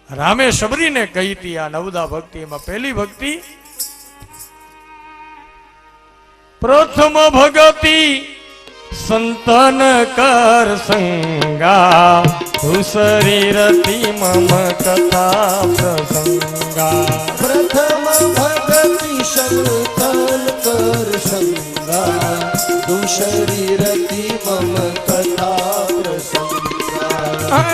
રામે શબરીને કહી હતી આ નવદા ભક્તિ. એમાં પહેલી ભક્તિ પ્રથમ ભગતિ સંતન કર સંગા ધુસરી રતિ મમ કથા પ્રસંગા. પ્રથમ ભગતિ સંતન કર સંગા ધુસરી રતિ મમ કથા પ્રસંગા.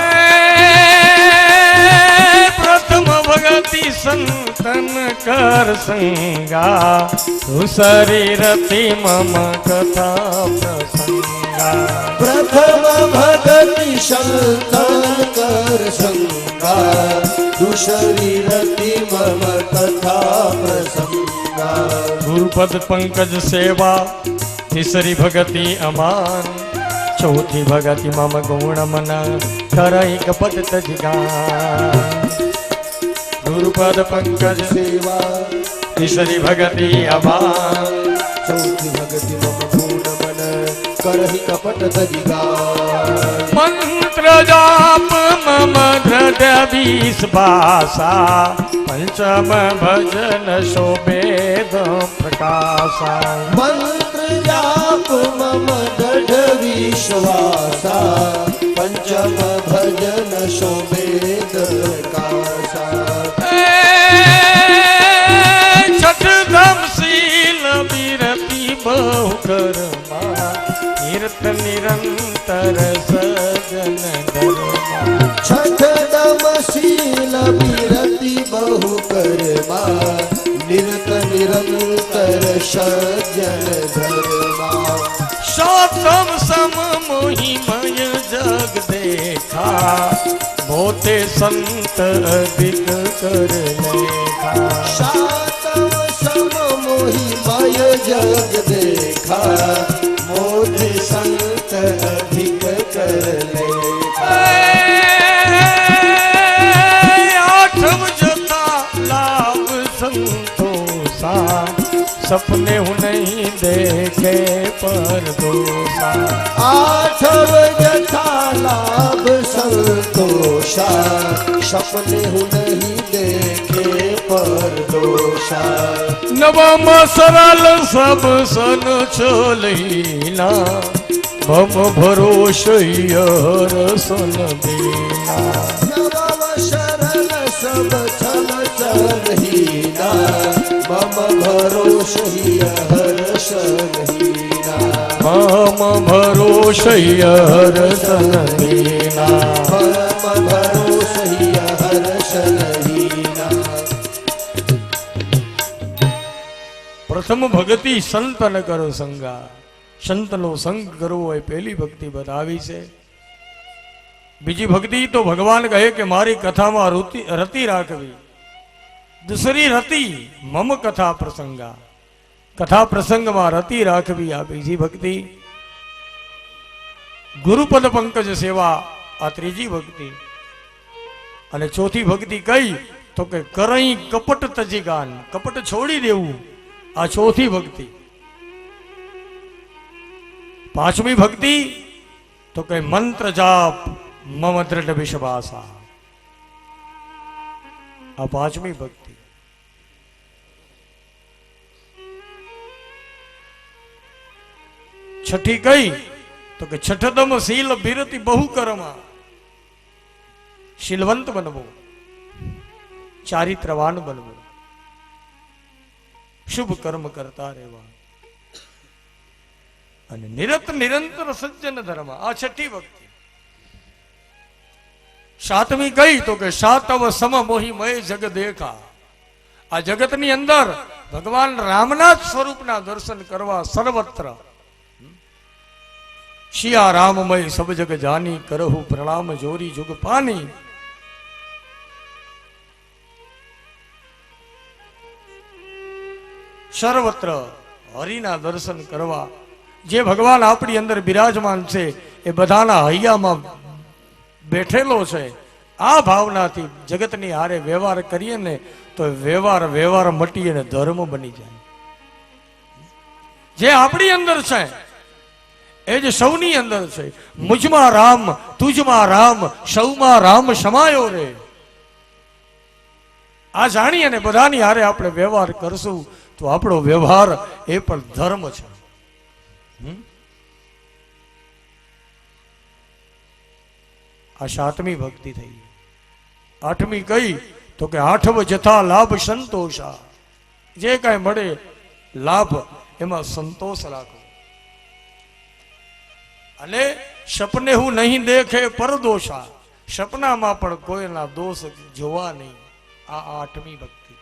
પ્રથમ ભગતિ સંતન કર સંગા ધુસરી રતિ મમ કથા પ્રસંગા. પ્રથમ ભગતિ સંતન કર સંગા ધુસરી રતિ મમ કથા પ્રસંગા. ગુરુપદ પંકજ સેવા તીસરી ભગતિ અમાન ચોથી ભગતિ મમ ગુણ મન કરઈ કપટ તજગા. ગુરુપદ પંકજ સેવા તીસરી ભગતિ અમાન ચૌથી ભગતિ મમ ગુણ મન કરહી કપટ તજિગા. મંત્ર જાપ મમ દ્રઢ વિશ્વાસા પંચમ ભજન શોભેદ પ્રકાશા. મંત્ર જાપ મમ દઢ વિશ્વાસા પંચમ ભજન શોભેદ પ્રકાશા. છઠ ધમ શીલ વિરતિ બહુ કરમાં કીર્ત નિરંતર સજન ધર્મા. છઠ દમ શીલ વિરતિ બહુ કરમાં નિરત નિરંતર સજ્જન ધર્મા. સાતમ સમ મોહિમય જગ દેખા મોતે સંત અધિક કર લેખા. સાતમ સમ મોહિમય જગ દેખા મોઢે સંત અધિક કર લેખા. આઠમ જતા લાભ સંતોષા સપને હું નહીં દેખે પર દોષા. આઠવ જથા લાભ સંતોષા સપને હું નહીં દેખે પર દોષા. નવમ સરલ સબ સન છોલીના મમ ભરોષયર સન દીના. નવમ સરલ સબ છલ ચલહીના મમ ભરોષહિય હર્ષહીના. મમ ભરોષયર સન દીના. મમ ભરોષહિય હર્ષહીના. પ્રથમ ભક્તિ સંતન કરો સંગા. સંતનો સંગ કરવો એ પહેલી ભક્તિ બતાવી છે. બીજી ભક્તિ તો ભગવાન કહે કે મારી કથામાં રતિ રાખવી. દૂસરી રતિ મમ કથા પ્રસંગા. કથા પ્રસંગમાં રતિ રાખવી આ બીજી ભક્તિ. ગુરુપદ પંકજ સેવા આ ત્રીજી ભક્તિ. અને ચોથી ભક્તિ કઈ તો કે કરઈ કપટ તજીગાન કપટ છોડી દેવું આ ચોથી ભક્તિ. પાંચમી ભક્તિ તો કે મંત્ર જાપ મમ દ્રઢ વિશ્વાસા આ પાંચમી ભક્તિ. છઠ્ઠી કઈ તો કે છઠદમ શીલ બિરતિ બહુ કર્મા. શીલવંત બનવું, ચારિત્રવાન બનવું, શુભ કર્મ કરતા રહેવા અને નિરત નિરંતર સજ્જન ધર્મ આ છઠ્ઠી ભક્તિ. સાતમી કઈ તો કે સાતવ સમ મોહિમય જગ દેખા. આ જગતની અંદર ભગવાન રામના જ સ્વરૂપના દર્શન કરવા સર્વત્ર. શિયા રામમય સબ જગ જાની કરહુ પ્રણામ જોરી જુગ પાની. સર્વત્ર હરિના દર્શન કરવા. જે ભગવાન આપણી અંદર બિરાજમાન છે એ બધાના હૈયામાં બેઠેલો છે. આ ભાવનાથી જગતની હારે વ્યવહાર કરીએ ને તો વ્યવહાર મટી અને ધર્મ બની જાય. જે આપણી અંદર છે એ જ સૌની અંદર છે. મુજમાં રામ તુજમાં રામ સૌમાં રામ સમાયો રે. આ જાણી અને બધાની હારે આપણે વ્યવહાર કરશું તો આપણો વ્યવહાર એ પણ ધર્મ છે. આ 7મી ભક્તિ થઈ. 8મી કઈ તો કે 8વ જથા લાભ સંતોષા. જે કાંઈ મળે લાભ એમાં સંતોષ રાખો. અને સપને હું નહીં દેખે પરદોષા. સપનામાં પણ કોઈના દોષ જોવા નહીં. આ 8મી ભક્તિ.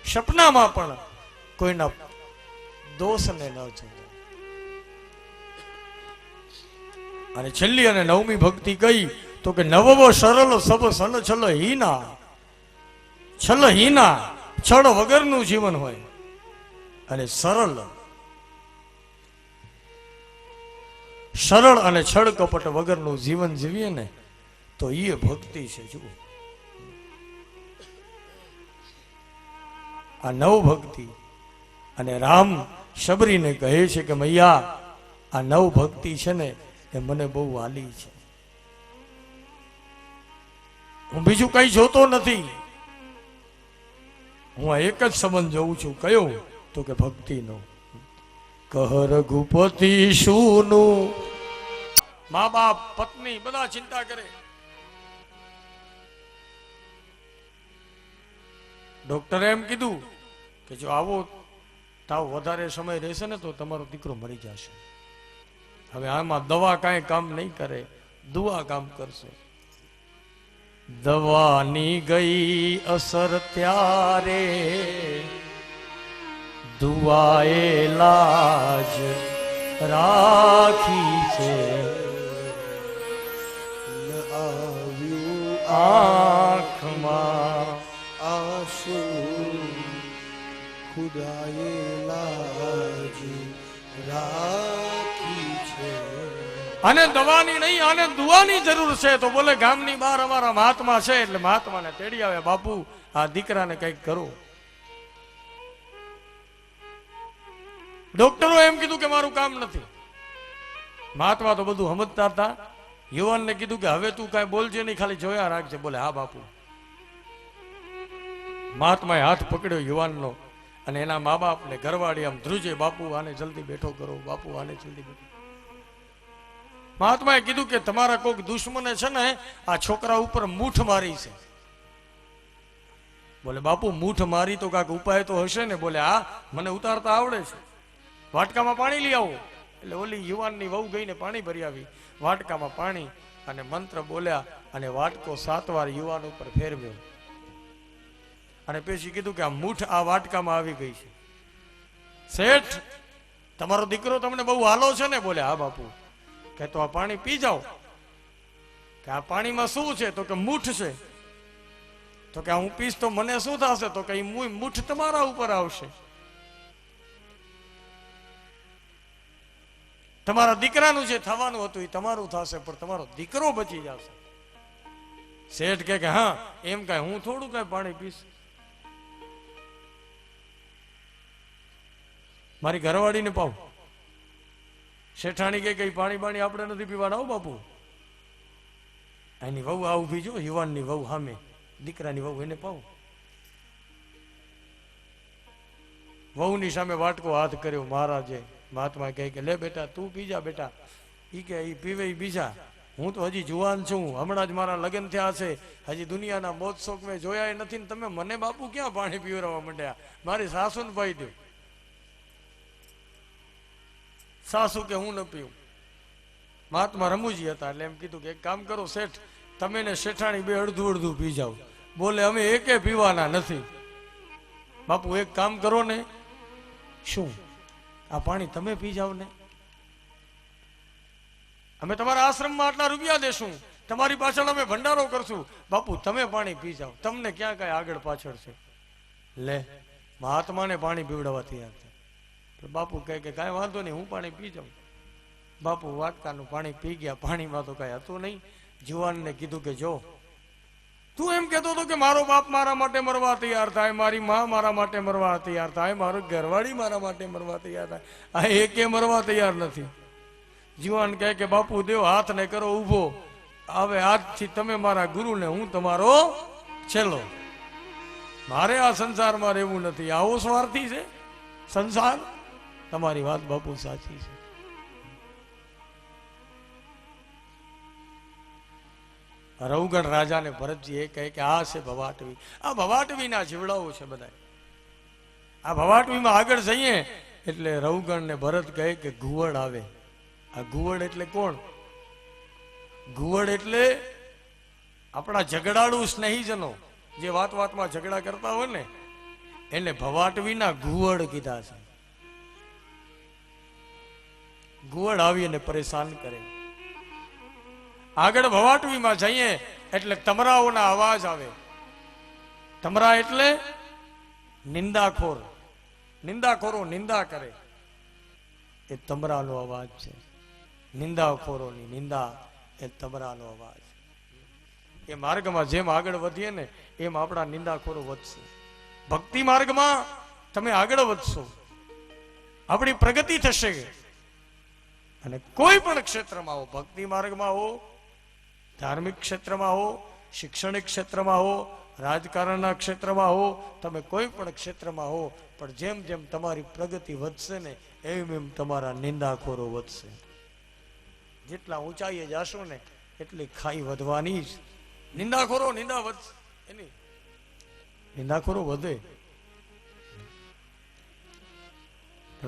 સપનામાં પણ કોઈના દોષને ન જોવા. અને છેલ્લી અને 9મી ભક્તિ કઈ તો કે નવવો સરળ સબ સન છલ હીના. છલ હીના છળ વગરનું જીવન હોય અને સરળ અને છળ કપટ વગરનું જીવન જીવીએ ને તો એ ભક્તિ છે. જુઓ આ 9 ભક્તિ. અને રામ શબરીને કહે છે કે મૈયા આ 9 ભક્તિ છે ને એ મને બહુ વાલી છે. હું બીજું કઈ જોતો નથી. હું આ એક જ સંબંધ જોઉં છું. કયો તો કે ભક્તિનો. કહ રઘુપતિ શુનું. મા બાપ પત્ની બધા ચિંતા કરે. ડોક્ટરે એમ કીધું કે જો આવો તાવ વધારે સમય રહેશે ને તો તમારો દીકરો મરી જશે. હવે આમાં દવા કાંઈ કામ નહીં કરે, દુઆ કામ કરશે. દવાની ગઈ અસર ત્યારે દુઆએ લાજ રાખી છે. આવ્યું આંખમાં આંસુ ખુદાએ લાજ રાખી છે. અને દવાની નહીં આને દુઆની જરૂર છે. તો બોલે ગામની બહાર અમારા મહાત્મા છે એટલે મહાત્માને તેડી આવે. બાપુ આ દીકરાને કંઈક કરો. ડોક્ટરો એમ કીધું કે મારું કામ નથી. મહાત્મા તો બધું સમજતા હતા. યુવાનને કીધું કે હવે તું કાંઈ બોલજે નહીં, ખાલી જોયા રાખજે. બોલે હા બાપુ. મહાત્માએ હાથ પકડ્યો યુવાનનો અને એના મા બાપને ઘરવાળી આમ ધ્રુજે, બાપુ આને જલ્દી બેઠો કરો, બાપુ આને જલ્દી બેઠો. મહાત્માએ કીધું કે તમારા કોઈક દુશ્મને છે ને આ છોકરા ઉપર મૂઠ મારી છે. બોલે બાપુ મૂઠ મારી તો કાંઈક ઉપાય તો હશે ને. બોલે હા મને ઉતારતા આવડે છે. વાટકામાં પાણી લઈ આવો. એટલે ઓલી યુવાનની વહુ ગઈને પાણી ભરી આવી. વાટકામાં પાણી અને મંત્ર બોલ્યા અને વાટકો 7 વાર યુવાન ઉપર ફેરવ્યો. અને પછી કીધું કે આ મૂઠ આ વાટકામાં આવી ગઈ છે. શેઠ તમારો દીકરો તમને બહુ હાલો છે ને. બોલે હા બાપુ. કે તો આ પાણી પી જાઓ. કે આ પાણીમાં શું છે? તો કે મૂઠ છે. તો કે હું પીશ તો મને શું થશે? તો કે મૂઠ તમારા ઉપર આવશે. તમારા દીકરાનું જે થવાનું હતું એ તમારું થશે, પણ તમારો દીકરો બચી જશે. શેઠ કે હા એમ કાંઈ હું થોડું કાંઈ પાણી પીશ. મારી ઘરવાળીને પાવ. શેઠાણી કે કઈ પાણી બાણી આપણે નથી પીવાના. હો બાપુ. એની વહુ આ ઊભી જો, યુવાનની વહુ સામે, દીકરાની વહુ, એને પાવ. વહુની સામે વાટકો હાથ કર્યો મહારાજે. મહાત્મા કહે કે લે બેટા તું પીજા બેટા. ઈ કે ઈ પીવે ઈ બીજા. હું તો હજી જુવાન છું, હમણાં જ મારા લગ્ન થયા છે, હજી દુનિયાના મોજ શોખ મેં જોયા નથી ને તમે મને બાપુ ક્યાં પાણી પીવડાવવા માંડ્યા? મારી સાસુને પાઈ દો. સાસુ કે હું ન પીવું. મહાત્મા રમૂજી હતા એટલે એમ કીધું કે એક કામ કરો શેઠ, તમે ને શેઠાણી બે અડધું અડધું પી જાઓ. બોલે અમે એકે પીવાના નથી. બાપુ એક કામ કરો ને. શું? આ પાણી તમે પી જાઓ ને. અમે તમારા આશ્રમમાં આટલા રૂપિયા દેશું, તમારી પાછળ અમે ભંડારો કરશું. બાપુ તમે પાણી પી જાઓ, તમને ક્યાં કઈ આગળ પાછળ છે. લે મહાત્માને પાણી પીવડાવવા તૈયાર છે. બાપુ કહે કે કાંઈ વાંધો નહીં હું પાણી પી જાઉં. બાપુ વાટકાનું પાણી પી ગયા. પાણીમાં તો કાંઈ હતું નહીં. જુવાનને કીધું કે જો તું એમ કહેતો હતો કે મારો બાપ મારા માટે મરવા તૈયાર થાય, મારી માં મારા માટે મરવા તૈયાર થાય, મારો ઘરવાળી મારા માટે મરવા તૈયાર થાય, આ એકે મરવા તૈયાર નથી. જુવાન કહે કે બાપુ દેવ હાથ ને કરો ઊભો. હવે આજથી તમે મારા ગુરુ ને હું તમારો છેલ્લો. મારે આ સંસારમાં રહેવું નથી, આવો સ્વાર્થી છે સંસાર. તમારી વાત બાપુ સાચી છે. રવગણ રાજાને ભરતજી એ કહે કે આ છે ભવાટવી. આ ભવાટવીના જીવડાઓ છે બધા. આ ભવાટવીમાં આગળ જઈએ એટલે રવગણ ને ભરત કહે કે ઘુવડ આવે. આ ઘુવડ એટલે કોણ? ઘુવડ એટલે આપણા ઝઘડાળુ સ્નેહીજનો, જે વાત વાતમાં ઝઘડા કરતા હોય ને એને ભવાટવીના ઘુવડ કીધા છે. ઘુવડ આવી અને પરેશાન કરે. આગળ ભવાટવીમાં જઈએ એટલે તમરાઓના અવાજ આવે. તમરા એટલે નિંદાખોર, નિંદાખોરો નિંદા કરે, એ તમરાનો અવાજ છે. નિંદાખોરોની નિંદા એ તમરાનો અવાજ. એ માર્ગમાં જેમ આગળ વધીએ ને એમ આપણા નિંદાખોરો વધશે. ભક્તિ માર્ગમાં તમે આગળ વધશો, આપણી પ્રગતિ થશે. અને કોઈ પણ ક્ષેત્રમાં હો, ભક્તિ માર્ગમાં હો, ધાર્મિક ક્ષેત્રમાં હો, શિક્ષણિક ક્ષેત્રમાં હો, રાજકારણના ક્ષેત્રમાં હો, તમે કોઈ પણ ક્ષેત્રમાં હો, પણ જેમ જેમ તમારી પ્રગતિ વધશે ને એમ એમ તમારા નિંદાખોરો વધશે. જેટલા ઊંચાઈએ જાશો ને એટલી ખાઈ વધવાની જ. નિંદાખોરો નિંદા વધશે, એની નિંદાખોરો વધે.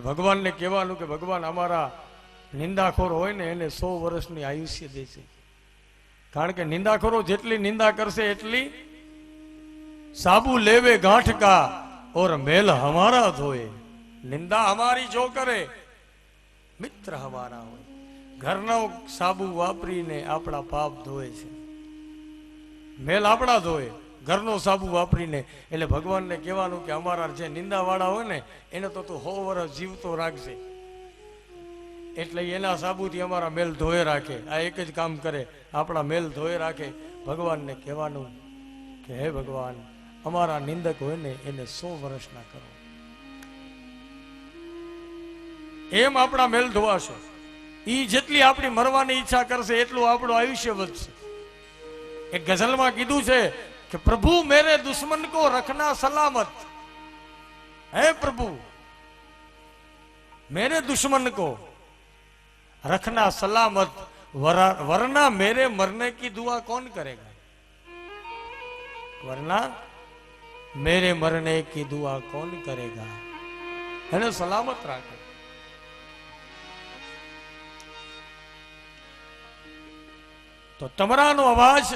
ભગવાનને કહેવાનું કે ભગવાન અમારા નિંદાખોર હોય ને એને 100 વર્ષની આયુષ્ય દેશે. કારણ કે નિંદાખોરો જેટલી નિંદા કરશે એટલી સાબુ લેવે ગાંઠ કા ઓર મેલ હમારા ધોએ. નિંદા હમારી જો કરે મિત્ર હમારા હોય. ઘરનો સાબુ વાપરીને આપણા પાપ ધોએ છે, મેલ આપણા ધોએ ઘરનો સાબુ વાપરીને. એટલે ભગવાનને કહેવાનું કે અમારા જે નિંદાવાળા હોય ને એને તો તું 100 વર્ષ જીવતો રાખજે, એટલે એના સાબુથી અમારા મેલ ધોયે રાખે. આ એક જ કામ કરે, આપણા મેલ ધોયે રાખે. ભગવાનને કહેવાનું કે હે ભગવાન, અમારા નિંદક હોય ને એને 100 વર્ષના કરો, એમ આપણા મેલ ધોવાશે. ઈ જેટલી આપણી મરવાની ઈચ્છા કરશે એટલું આપણું આયુષ્ય વધશે. એક ગઝલમાં કીધું છે કે પ્રભુ મેરે દુશ્મન કો રખના સલામત. હે પ્રભુ मेरे दुश्मन को रखना सलामत, वरना मेरे मरने की दुआ कौन करेगा? वरना मेरे मरने की दुआ कौन करेगा? એને સલામત રાખે. તો તમરાનો અવાજ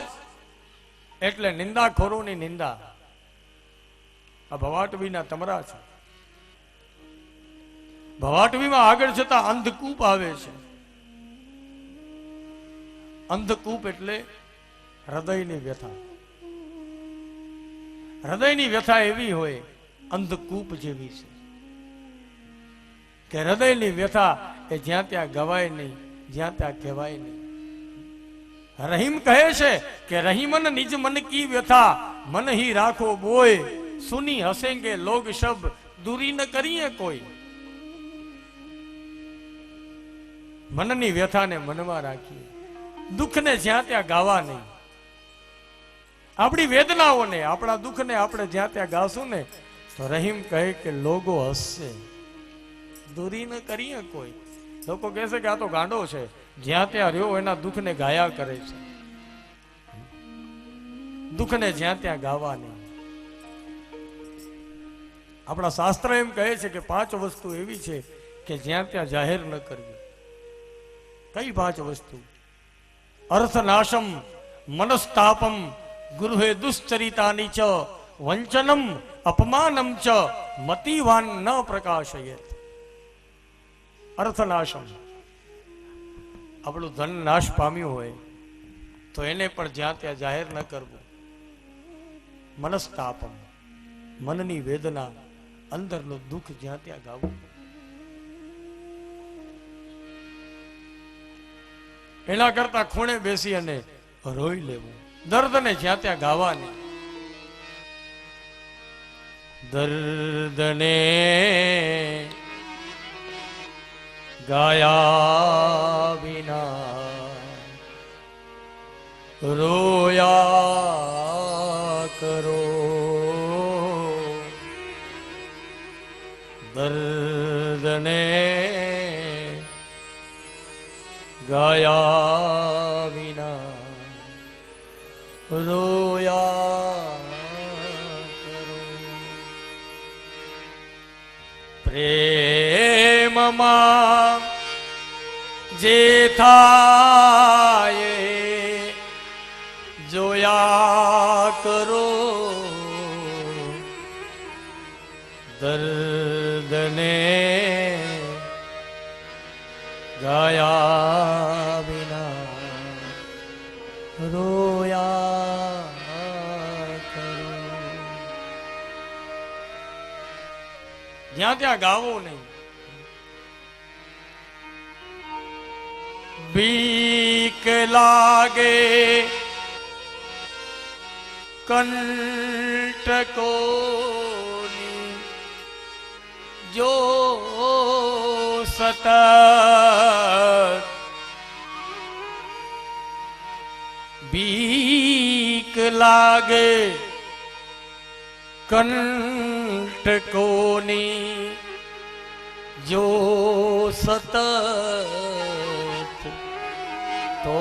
એટલે નિંદાખોરોની નિંદા. આ ભવાટવીના તમરા છે. ભવાટવીમાં આગળ જતા અંધકૂપ આવે છે. અંધકૂપ એટલે હૃદયની વ્યથા. હૃદયની વ્યથા એવી હોય અંધકૂપ જેવી છે કે હૃદયની વ્યથા એ જ્યાં ત્યાં ગવાય નહીં, જ્યાં ત્યાં કહેવાય નહીં. રહીમ કહે છે કે રહીમન નિજ મન કી વ્યથા મન ही રાખો બોય, સુની હસેંગે લોગ શબ દૂરી ન કરીએ કોઈ. મનની વ્યથાને મનમાં રાખીએ, દુઃખને જ્યાં ત્યાં ગાવા નહીં. આપણી વેદનાઓને, આપણા દુઃખને આપણે જ્યાં ત્યાં ગાશું ને તો રહીમ કહે કે લોગો હસશે, દૂરી ન કરીએ કોઈ. લોકો કહેશે કે આ તો ગાંડો છે, જ્યાં ત્યાં રહ્યો એના દુઃખને ગાયા કરે છે. દુઃખને જ્યાં ત્યાં ગાવા નહીં. આપણા શાસ્ત્ર એમ કહે છે કે 5 વસ્તુ એવી છે કે જ્યાં ત્યાં જાહેર ન કરવી. કઈ 5 વસ્તુ? અર્થનાશમ, મનસ્તાપમ, ગૃહે દુશ્ચરિતાની ચ, વંચનમ, અપમાનમ ચ, મતિવાન ન પ્રકાશયેત. અર્થનાશમ, આપણું ધન નાશ પામ્યું હોય તો એને પણ જ્યાં ત્યાં જાહેર ન કરવું. મનસ્તાપમ, મનની વેદના, અંદરનું દુઃખ જ્યાં ત્યાં ગાવું. એના કરતા ખૂણે બેસી અને રોઈ લેવું. દર્દને જ્યાં ત્યાં ગાવાની. દર્દને ગાયા વિના રોયા કરો દર્દને ગાયા વિના રોયા કરો. પ્રેમમાં જે થાય જોયા કરો. દર્દને ગાયા વિના રોયા કરો. જ્યાં ત્યાં ગાવો નહીં. બીક લાગે કંટકોની જો સતત બીક લાગે કંટકોની જો સતત તો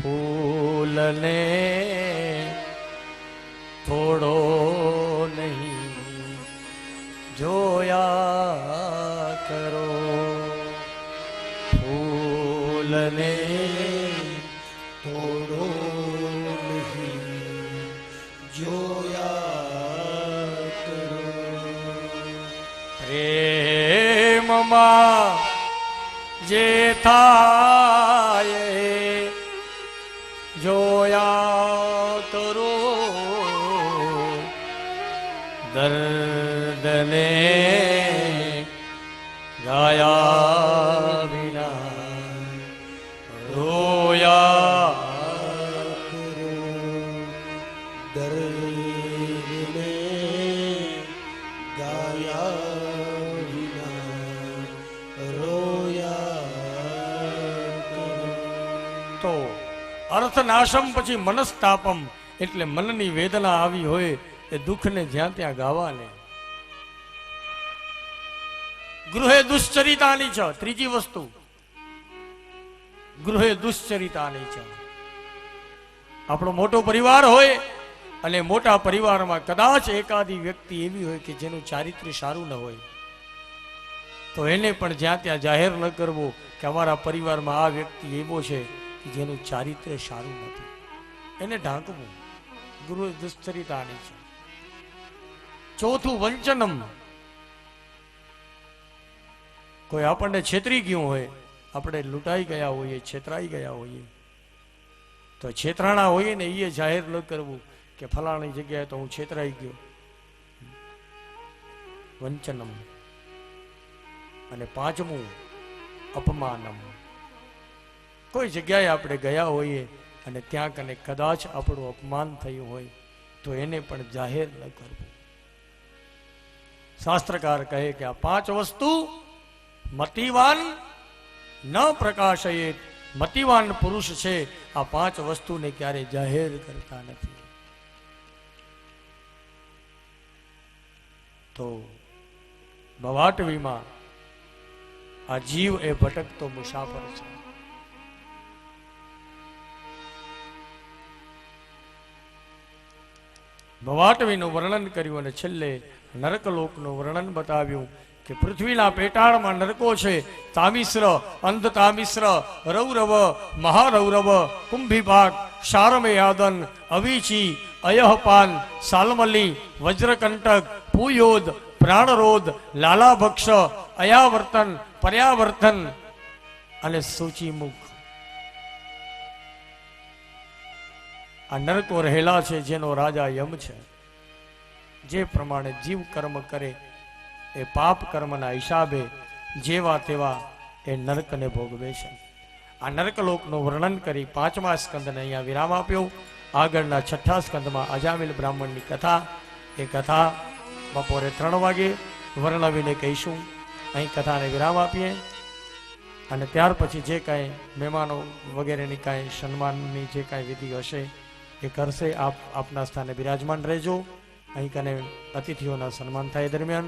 ફૂલને થોડો નહીં જોયા કરો. ફૂલને થોડો નહીં જોયા કરો. પ્રેમમાં જે થાય જોયા કરો. દર્દને ગાયા વિના રોયા કરો. દર્દને ગાયા વિના રોયા કરો. તો અર્થનાશમ પછી મનસ્તાપમ એટલે મનની વેદના આવી હોય એ દુઃખને જ્યાં ત્યાં ગાવાને. ગૃહે દુશ્ચરિતાની છે. ત્રીજી વસ્તુ ગૃહે દુશ્ચરિતાની છે. આપણો મોટો પરિવાર હોય અને મોટા પરિવારમાં કદાચ એકાદી વ્યક્તિ એવી હોય કે જેનું ચારિત્ર્ય સારું ન હોય તો એને પણ જ્યાં ત્યાં જાહેર ન કરવો કે અમારા પરિવારમાં આ વ્યક્તિ એવો છે કે જેનું ચારિત્ર્ય સારું નથી. એને ઢાંકવું. ગૃહે દુશ્ચરિતાની છે. ચોથું વંચનમ. કોઈ આપણને છેતરી ગયું હોય, આપણે લૂંટાઈ ગયા હોઈએ, છેતરાઈ ગયા હોઈએ તો છેતરાણા હોઈએ ને એ જાહેર ન કરવું કે ફલાણી જગ્યાએ તો હું છેતરાઈ ગયો. વંચનમ. અને પાંચમું અપમાનમ. કોઈ જગ્યાએ આપણે ગયા હોઈએ અને ત્યાં કને કદાચ આપણું અપમાન થયું હોય તો એને પણ જાહેર ન કરવું. શાસ્ત્રકાર કહે કે આ પાંચ વસ્તુ મતિવાન ન પ્રકાશયે. મતિવાન પુરુષ છે આ પાંચ વસ્તુને ક્યારે જાહેર કરતા નથી. તો ભવાટવીમાં આ જીવ એ ભટકતો મુસાફર છે. ભવાટવીનું વર્ણન કર્યું અને છેલ્લે નરકલોકનું વર્ણન બતાવ્યું કે પૃથ્વીના પેટાળમાં નરકો છે. તામિશ્ર, અંધ તામિશ્ર, રૌરવ, મહારૌરવ, કુંભીભાગ, શારમેયાદન, અવીચી, અયહપાન, સાલમલી, વજ્રકંટક, પુયોદ, પ્રાણરોધ, લાલાભક્ષ, અયાવર્તન, પર્યાવર્તન અને સૂચિમુખ. આ નરકો રહેલા છે જેનો રાજા યમ છે. જે પ્રમાણે જીવ કર્મ કરે એ પાપ કર્મના હિસાબે જેવા તેવા એ નરકને ભોગવે છે. આ નરકલોકનું વર્ણન કરી પાંચમા સ્કંદને અહીંયા વિરામ આપ્યો. આગળના છઠ્ઠા સ્કંદમાં અજામિલ બ્રાહ્મણની કથા, એ કથા બપોરે 3 વાગે વર્ણવીને કહીશું. અહીં કથાને વિરામ આપીએ અને ત્યાર પછી જે કાંઈ મહેમાનો વગેરેની કાંઈ સન્માનની જે કાંઈ વિધિ હશે એ કરશે. આપ આપના સ્થાને બિરાજમાન રહેજો. અહીં કને અતિથિઓના સન્માન થાય દરમિયાન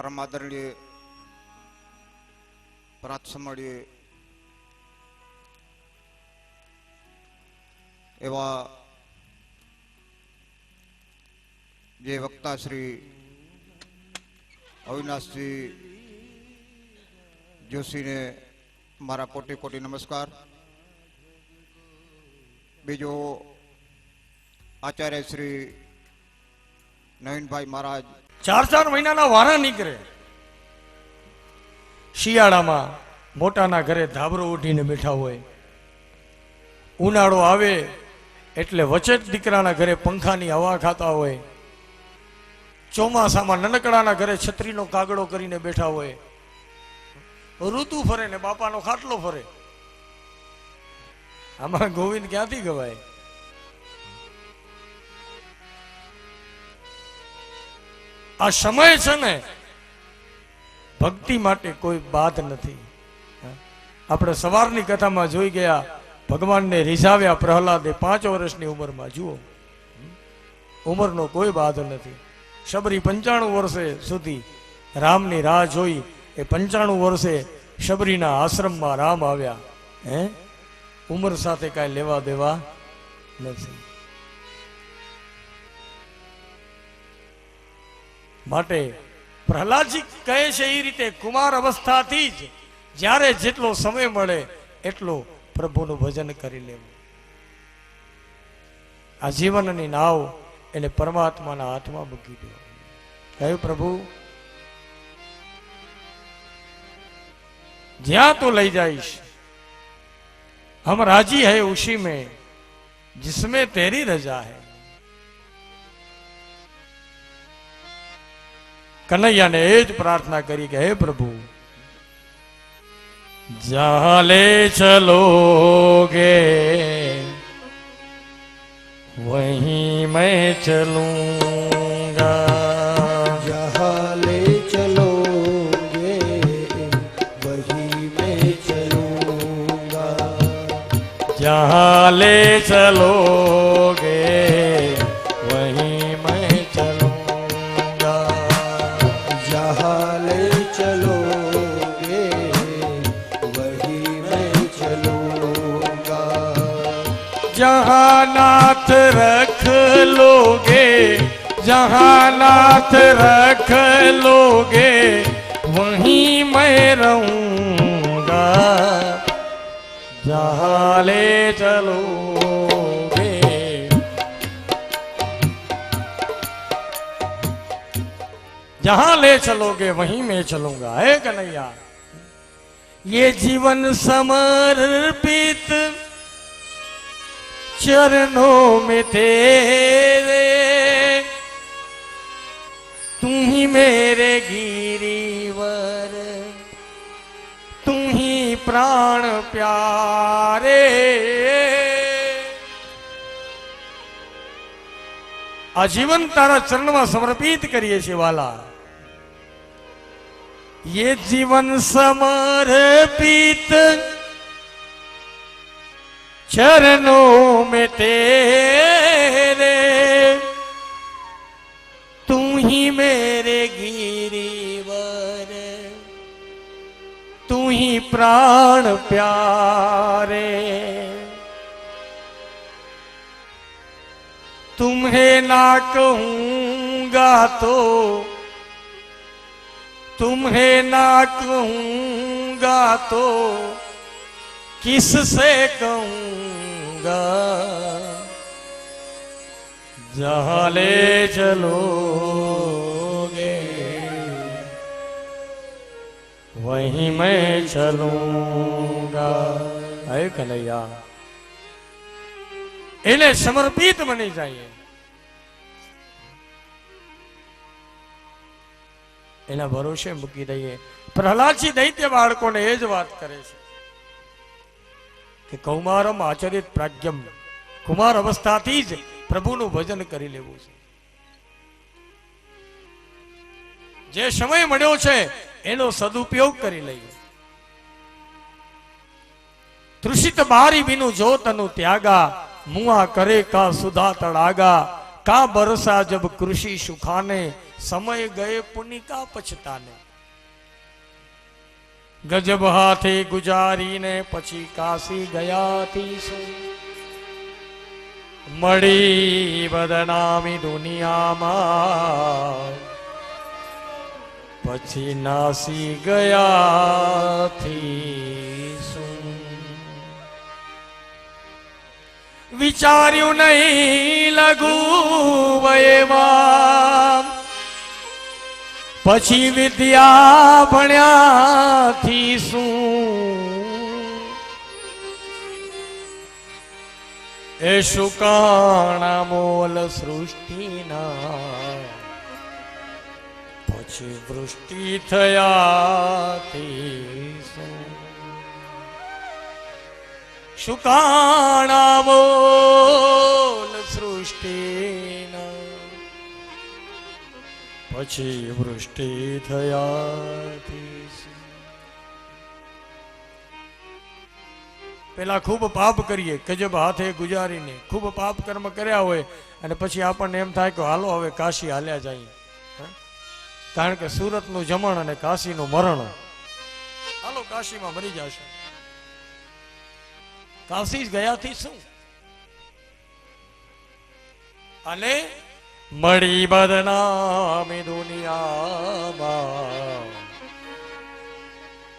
પરમાદરણીય પ્રાતસમણીય એવા જે વક્તા શ્રી અવિનાશજી જોશીને મારા કોટી કોટી નમસ્કાર. બીજો આચાર્ય શ્રી નવીનભાઈ મહારાજ 4 મહિનાના વારા નીકળે. શિયાળામાં મોટાના ઘરે ધાબરો ઉઠીને બેઠા હોય, ઉનાળો આવે એટલે વચેટ દીકરાના ઘરે પંખાની હવા ખાતા હોય, ચોમાસામાં નનકડાના ઘરે છત્રીનો કાગડો કરીને બેઠા હોય, ઋતુ ફરે ને બાપાનો ખાટલો ફરે. આમાં ગોવિંદ ક્યાંથી ગવાય? આ સમય છે ને ભક્તિ માટે કોઈ બાદ નથી. આપણે સવારની કથામાં જોઈ ગયા, ભગવાનને રીઝાવ્યા પ્રહલાદે 5 વર્ષની ઉંમરમાં. જુઓ, ઉંમરનો કોઈ બાદ નથી. શબરી 95 વર્ષે સુધી રામની રાહ જોઈ. એ 95 વર્ષે શબરીના આશ્રમમાં રામ આવ્યા. ઉંમર સાથે કાંઈ લેવા દેવા નથી. માટે પ્રહલાદજી કહે છે એ રીતે કુમાર અવસ્થાથી જ જ્યારે જેટલો સમય મળે એટલો પ્રભુનું ભજન કરી લેવું. આ જીવનની નાવ એને પરમાત્માના હાથમાં મૂકી દો. કહ્યું, પ્રભુ જ્યાં તું લઈ जाइश, हम राजी है उसी में जिसमें तेरी रजा है. कन्हैया ने એ જ પ્રાર્થના કરી કે હે પ્રભુ, જહાં લે ચલોગે वहीं मैं चलूंगा. जहाँ ले चलोगे वहीं मैं चलूंगा. जहाँ ले चलोगे वहीं मैं चलूंगा. जहाँ ले चलोगे वहीं मैं चलूंगा. जहाँ नाथ रख लोगे, जहाँ नाथ रख लोगे वहीं मैं रहूंगा. जहाँ ले चलोगे, जहाँ ले चलोगे वहीं मैं चलूंगा. है कन्हैया, ये जीवन समर्पित चरणों में तेरे, तू ही मेरे गिरिवर, तू ही प्राण प्यारे. આ જીવન તારા ચરણમાં સમર્પિત કરીએ છીએ વાલા. ये जीवन समर्पित चरणों में तेरे, तू ही मेरे गिरिवर, तू ही प्राण प्यारे. तुम्हें ना कहूंगा तो, तुम्हें ना कहूंगा तो किससे कहूंगा. जहाँ ले चलोगे वहीं मैं चलूंगा. है कन्हैया, એને સમર્પિત બની જાય, એના ભરોસે મૂકી દઈએ. પ્રહલાદજી દૈત્ય બાળકોને એ જ વાત કરે છે કે કૌમારમ આચરિત પ્રાજ્ઞમ, કુમાર અવસ્થાથી જ પ્રભુનું ભજન કરી લેવું છે. જે સમય મળ્યો છે એનો સદુપયોગ કરી લઈએ. તૃષિત બારી બીનું જો તનું ત્યાગા, મુઆ કરે કા સુધા તળાગા, का बरसा जब कृषि सुखाने, समय गए पुण्य का पछताने। गजब हाथे गुजारी ने पछी काशी गया थी सो, मड़ी बदनामी दुनिया में पछी नासी गया थी सो। विचार्यु नहीं लगू वयेमा, पछी विद्या भण्या थी शू। ए शुकाणा मोल सृष्टिना, पछी वृष्टि थया थी शू। शुकाणा मोल सृष्टिना, पछी वृष्टि थया थी। પેલા ખૂબ પાપ કરીએ ગજબ હાથે ગુજારીને, ખૂબ પાપ કર્મ કર્યા હોય અને પછી આપણને એમ થાય કે હાલો હવે કાશી હાલ્યા જઈએ, કારણ કે સુરતનું જમણ અને કાશીનું મરણ, હાલો કાશીમાં મરી જશે. કાશી ગયાથી શું? અને મળી બદનામી દુનિયામાં,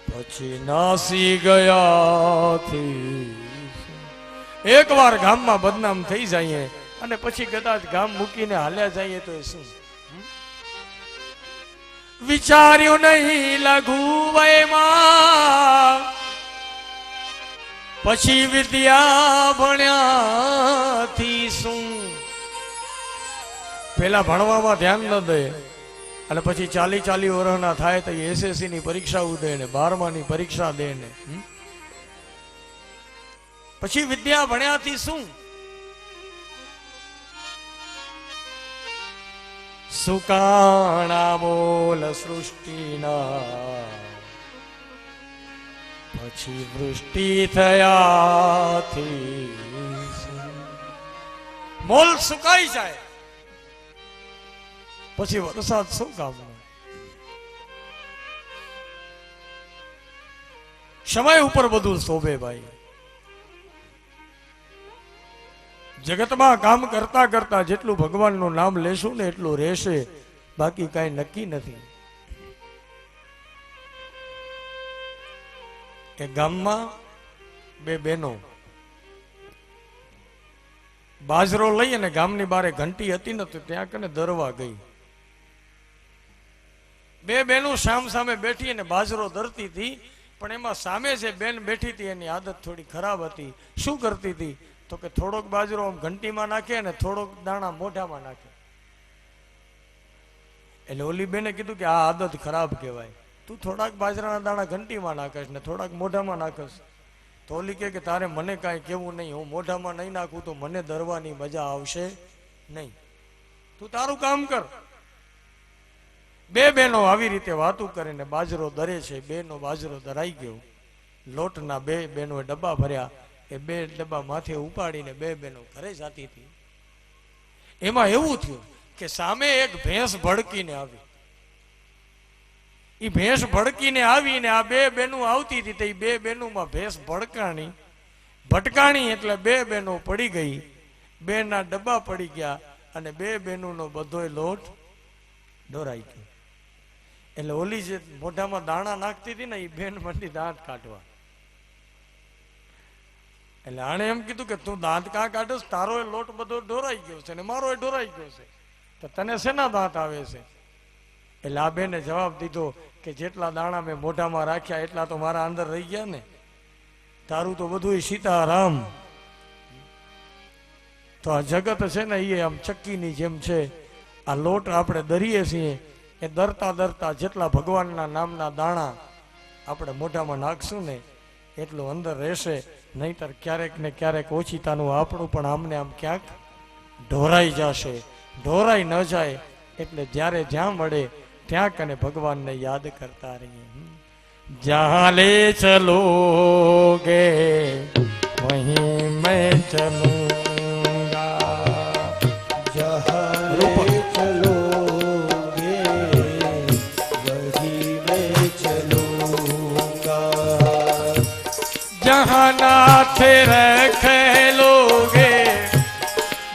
પછી નાસી ગયાથી. એક વાર ગામમાં બદનામ થઈ જઈએ અને પછી કદાચ ગામ મૂકીને હાલ્યા જઈએ તો એ શું? વિચાર્યું નહીં લઘુ વયમાં, પછી વિદ્યા ભણ્યાથી શું? પેલા ભણવામાં ધ્યાન ન દે અને પછી 40 વર્ષના થાય તો એસએસસી ની પરીક્ષા દે ને 12મા ની પરીક્ષા દે ને, પછી વિદ્યા ભણ્યાથી શું? સુકાણા મોલ સૃષ્ટિના, પછી વૃષ્ટિ થયાથી. મોલ સુકાઈ જાય પછી વરસાદ શું કામનો? સમય ઉપર બધું શોભે ભાઈ. જગતમાં કામ કરતા કરતા જેટલું ભગવાનનું નામ લેશું ને એટલું રહેશે, બાકી કાંઈ નક્કી નથી. કે ગામમાં બે બહેનો બાજરો લઈ અને ગામની બારે ઘંટી હતી ને તો ત્યાં કને દરવા ગઈ. બે બહેનો સામ સામે બેઠી અને બાજરો દરતી હતી, પણ એમાં સામે જે બેન બેઠી હતી એની આદત થોડી ખરાબ હતી. શું કરતી હતી તો કે થોડોક બાજરો આમ ઘંટીમાં નાખે અને થોડોક દાણા મોઢામાં નાખે. એટલે ઓલી બેને કીધું કે આ આદત ખરાબ કહેવાય, તું થોડાક બાજરાના દાણા ઘંટીમાં નાખશ ને થોડાક મોઢામાં નાખશ. તો ઓલી કે તારે મને કાંઈ કેવું નહીં, હું મોઢામાં નહીં નાખું તો મને દરવાની મજા આવશે નહીં, તું તારું કામ કર. બે બહેનો આવી રીતે વાતું કરીને બાજરો દરે છે. બેનો બાજરો દરાઈ ગયો. લોટના બે બહેનોએ ડબ્બા ભર્યા. એ બે ડબ્બા માથે ઉપાડીને બે બહેનો ઘરે જતી હતી. એમાં એવું થયું કે સામે એક ભેંસ ભડકીને આવી. એ ભેંસ ભડકીને આવીને આ બે બહેનો આવતી હતી. તે બે બહેનોમાં ભેંસ ભટકાણી એટલે બે બહેનો પડી ગઈ. બે ના ડબ્બા પડી ગયા અને બે બહેનોનો બધોય લોટ દોરાઈ ગયો. એટલે ઓલી જે મોઢામાં દાણા નાખતી હતી ને એ બેન માંથી દાંત કાઢવા. એટલે આણે એમ કીધું કે તું દાંત કાં કાઢસ? તારો એ લોટ બધો ઢોરાઈ ગયો છે ને મારો એ ઢોરાઈ ગયો છે, તો તને શેના દાંત આવે છે? એટલે આ બેને જવાબ દીધો કે જેટલા દાણા મેં મોઢામાં રાખ્યા એટલા તો મારા અંદર રહી ગયા ને, તારું તો બધું સીતારામ. તો આ જગત છે ને એ આમ ચક્કીની જેમ છે. આ લોટ આપણે દરીએ છીએ એ દરતા દરતા જેટલા ભગવાનના નામના દાણા આપણે મોઢામાં નાખશું ને એટલું અંદર રહેશે. નહીતર ક્યારેક ને ક્યારેક ઓછીતાનું આપણું પણ આમને આમ ક્યાંક ઢોરાઈ જશે. ઢોરાઈ ન જાય એટલે જ્યારે જ્યાં મળે ત્યાં કને ભગવાનને યાદ કરતા રહીએ. જહાં લે ચલોગે વહીં મેં ચલુંગા, જહાં जहाँ नाथ रख लोगे,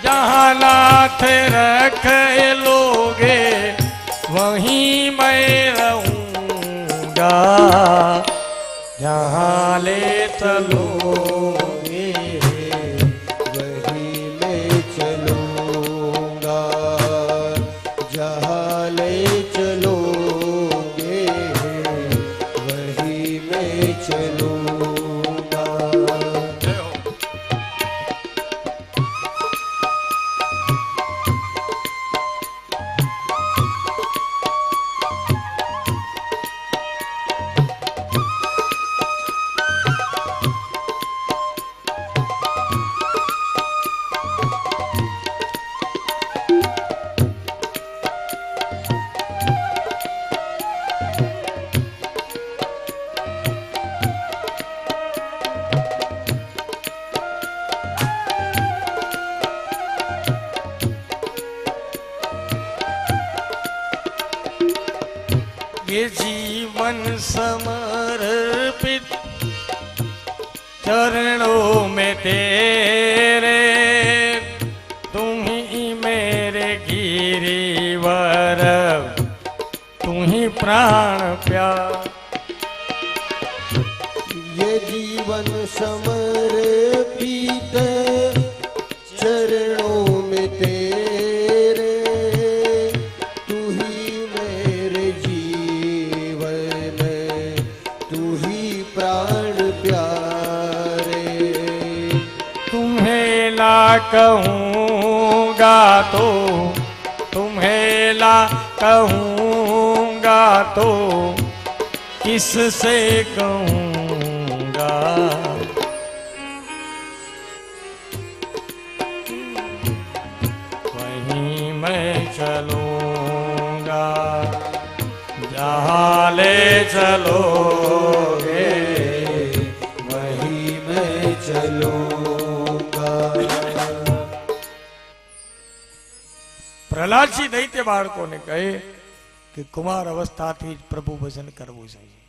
जहाँ नाथ रख लोगे, वहीं मैं रहूँगा। जहाँ ले चलोगे, वहीं मैं चलूँगा। जहाँ ले चलोगे, वहीं मैं चलूँगा। ये जीवन समर्पित चरणों में तेरे, तुम ही मेरे गिरिवर, तुम ही प्राण प्यार। ये जीवन समर्पित चरणों में तेरे, तू ही मेरे जीवन, तू ही प्राण प्यारे। तुम्हें ला कहूँगा तो, तुम्हें ला कहूँगा तो किससे कहूँगा। वहीं मैं चलूँगा, जहाँ ले चलोगे, वहीं मैं चलूँगा। પ્રહલાદજી દૈત્ય બાળકોને કહે કે કુમાર અવસ્થાથી જ પ્રભુ ભજન કરવું જોઈએ.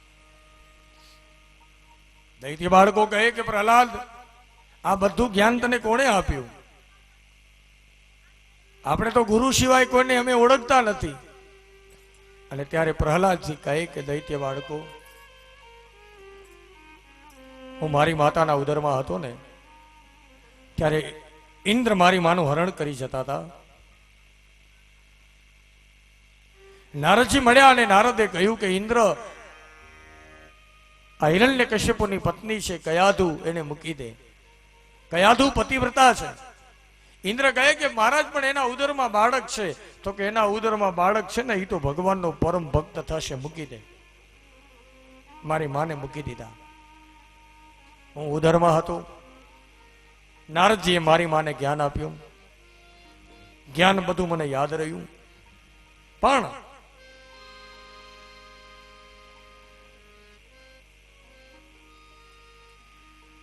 દૈત્ય બાળકો કહે કે પ્રહલાદ, આ બધું જ્ઞાન તને કોણે આપ્યું? આપણે તો ગુરુ સિવાય કોઈને અમે ઓળખતા નથી. અને ત્યારે પ્રહલાદજી કહે કે દૈત્ય બાળકો, હું મારી માતાના ઉદરમાં હતો ને, ત્યારે ઇન્દ્ર મારી માનું હરણ કરી જતા હતા. નારદજી મળ્યા અને નારદે કહ્યું કે ઇન્દ્ર આ હિરણ્યકશ્યપુની પત્ની છે કયાધુ, એને મૂકી દે. કયાધુ પતિવ્રતા છે. ઇન્દ્ર કહે કે મહારાજ પણ એના ઉદરમાં બાળક છે. તો કે એના ઉદરમાં બાળક છે ને, એ તો ભગવાનનો પરમ ભક્ત થશે, મૂકી દે. મારી માને મૂકી દીધા. હું ઉદરમાં હતો. નારદજીએ મારી માને જ્ઞાન આપ્યું. જ્ઞાન બધું મને યાદ રહ્યું. પણ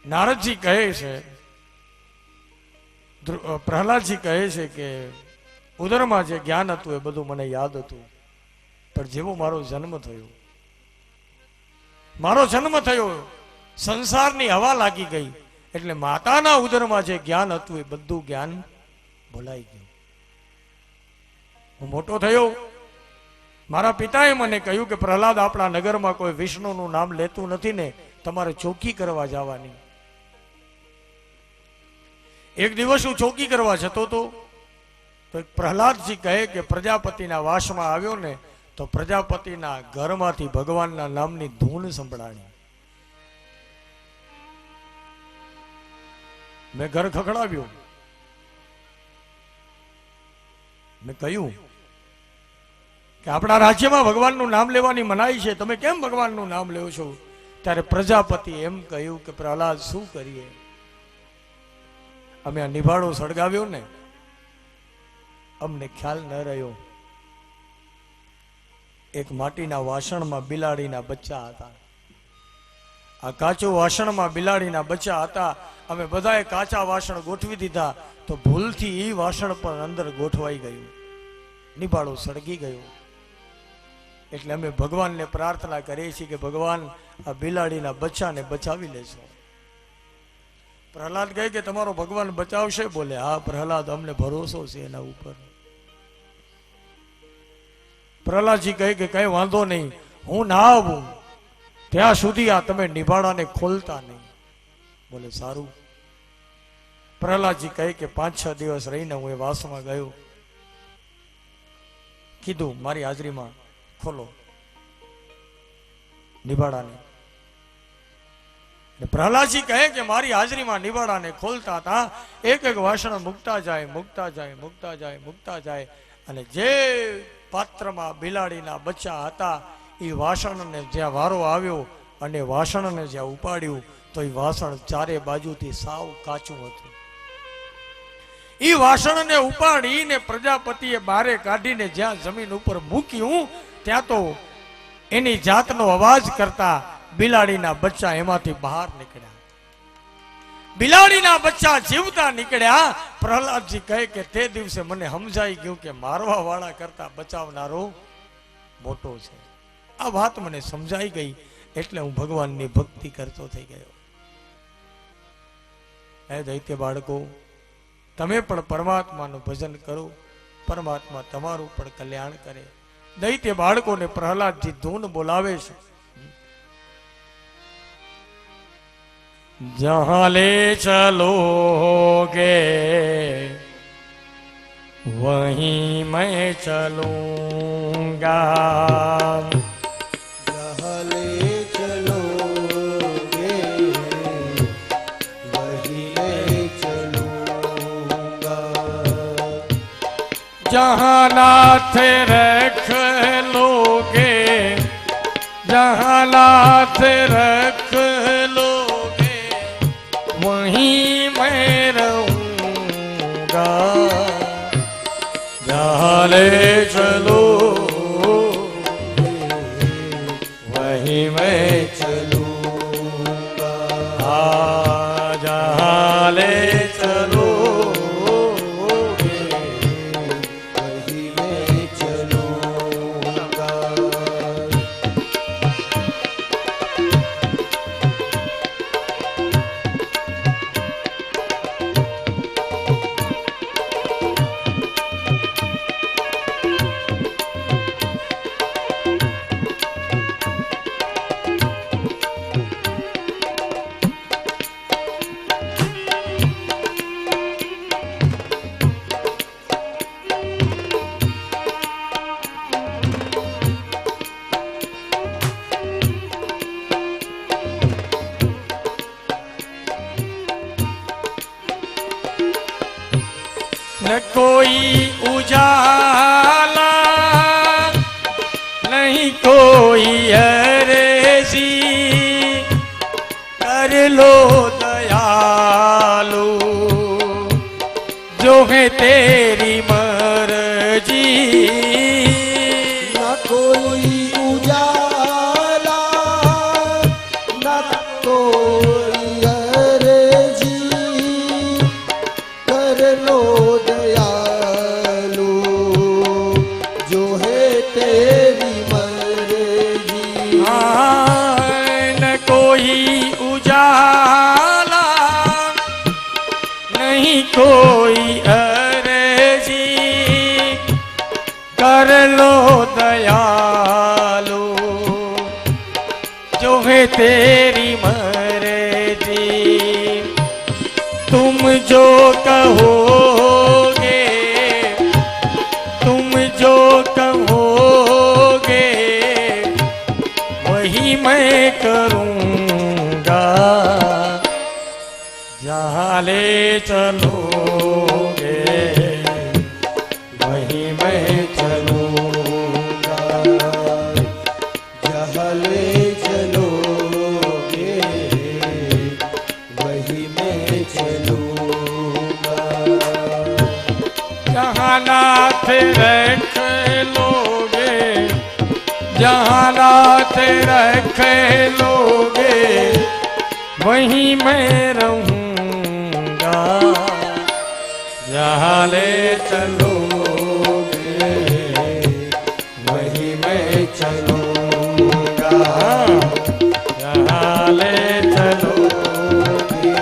નારદજી કહે છે, પ્રહલાદજી કહે છે કે ઉદરમાં જે જ્ઞાન હતું એ બધું મને યાદ હતું, પણ જેવો મારો જન્મ થયો, સંસારની હવા લાગી ગઈ, એટલે માતાના ઉદરમાં જે જ્ઞાન હતું એ બધું જ્ઞાન ભૂલાઈ ગયું. હું મોટો થયો. મારા પિતાએ મને કહ્યું કે પ્રહલાદ, આપણા નગરમાં કોઈ વિષ્ણુનું નામ લેતું નથી ને, તમારે ચોકી કરવા જવાની. એક દિવસ હું ચોકી કરવા જતો હતો, તો એક પ્રહલાદજી કહે કે પ્રજાપતિના વાસમાં આવ્યો ને, તો પ્રજાપતિના ઘરમાંથી ભગવાનના નામની ધૂન સંભળાણી. મેં ઘર ખખડાવ્યું. મેં કહ્યું કે આપણા રાજ્યમાં ભગવાનનું નામ લેવાની મનાઈ છે, તમે કેમ ભગવાનનું નામ લ્યો છો? ત્યારે પ્રજાપતિ એમ કહ્યું કે પ્રહલાદ, શું કરીએ? અમે આ નિભાડો સળગાવ્યો ને, અમને ખ્યાલ ન રહ્યો. એક માટીના વાસણમાં બિલાડીના બચ્ચા હતા. આ કાચું વાસણમાં બિલાડીના બચ્ચા હતા. અમે બધાએ કાચા વાસણ ગોઠવી દીધા, તો ભૂલથી એ વાસણ પણ અંદર ગોઠવાઈ ગયું. નિભાડો સળગી ગયો. એટલે અમે ભગવાનને પ્રાર્થના કરીએ છીએ કે ભગવાન, આ બિલાડીના બચ્ચાને બચાવી લેજો. પ્રહલાદ કહે કે તમારો ભગવાન બચાવશે? બોલે હા પ્રહલાદ, અમને ભરોસો છે એના ઉપર. પ્રહલાદજી કહે કે કઈ વાંધો નહીં, હું ના આવું ત્યાં સુધી આ તમે નિભાડાને ખોલતા નહીં. બોલે સારું. પ્રહલાદજી કહે કે 5-6 દિવસ રહીને હું એ વાસમાં ગયો, કીધું મારી હાજરીમાં ખોલો નિભાડાને. પ્રહલાદજી કહે કે મારી હાજરીમાં નિભાડાને ખોલતા હતા, એક એક વાસણ મૂકતા જાય મૂકતા જાય મૂકતા જાય મૂકતા જાય, અને જે પાત્રમાં બિલાડીના બચ્ચા હતા એ વાસણને જ્યાં વારો આવ્યો અને વાસણને જ્યાં ઉપાડ્યું તો એ વાસણ ચારે બાજુથી સાવ કાચું હતું. એ વાસણને ઉપાડીને પ્રજાપતિએ બારે કાઢીને જ્યાં જમીન ઉપર મૂક્યું ત્યાં તો એની જાતનો અવાજ કરતા બિલાડીના બચ્ચા એમાંથી બહાર નીકળ્યા. બિલાડીના બચ્ચા જીવતા નીકળ્યા. પ્રહલાદજી કહે કે તે દિવસે મને સમજાઈ ગયું કે મારવા વાળા કરતા બચાવનારો મોટો છે. આ વાત મને સમજાઈ ગઈ એટલે હું ભગવાનની ભક્તિ કરતો થઈ ગયો. હે દૈત્ય બાળકો, તમે પણ પરમાત્માનું ભજન કરો, પરમાત્મા તમારું પણ કલ્યાણ કરે. દૈત્ય બાળકોને પ્રહલાદજી ધૂન બોલાવે છે. જહાં લે ચલોગે વहीं मैं चलूंगा, जहाँ ले चलोगे वहीं मैं चलूंगा, जहाँ नाथ रख लोगे जहाँ नाथ रख लोगे वहीं मैं रहूंगा, जहाँ ले चलो वहीं मैं चलूंगा, जहाँ ले चलो वहीं मैं चलूंगा। न कोई उजाला नहीं कोई अरेजी, कर लो दयालु जो है तेरी मर्जी, न कोई उजाला न कोई अरजी, कर लो दयालु जो है तेरी मर्जी, न कोई उजाला नहीं कोई अरजी, कर लो दयालु जो है तेरी मर्जी, तुम जो कहोगे तुम जो कहोगे वही मैं करूँगा, जहाँ ले चलोगे वहीं मैं चलूँगा, जहाँ ले चलोगे वहीं मैं चलूंगा, जहाँ नाथ रख लोगे जहाँ नाथ रख लोगे वहीं मैं रहूँगा, जहाँ ले चलोगे वहीं मैं चलूंगा, जहाँ ले चलोगे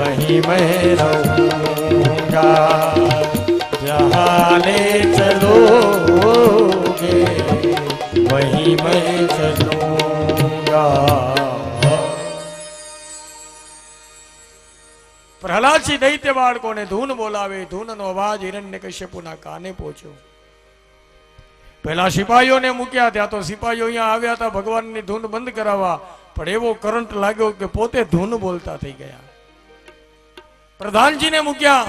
वहीं मैं रहूंगा, जहाँ ले चलोगे वहीं मैं चलूंगा। પ્રહલાદજી દૈત્ય બાળકોને ધૂન બોલાવે. ધૂનનો અવાજ હિરણ્યકશ્યપુના કાને પહોંચ્યો. પહેલા સિપાહીઓને મૂક્યા, ત્યાં તો સિપાહીઓ અહીંયા આવ્યા હતા ભગવાનની ધૂન બંધ કરાવવા, પણ એવો કરંટ લાગ્યો કે પોતે ધૂન બોલતા થઈ ગયા. પ્રધાનજીને મૂક્યા,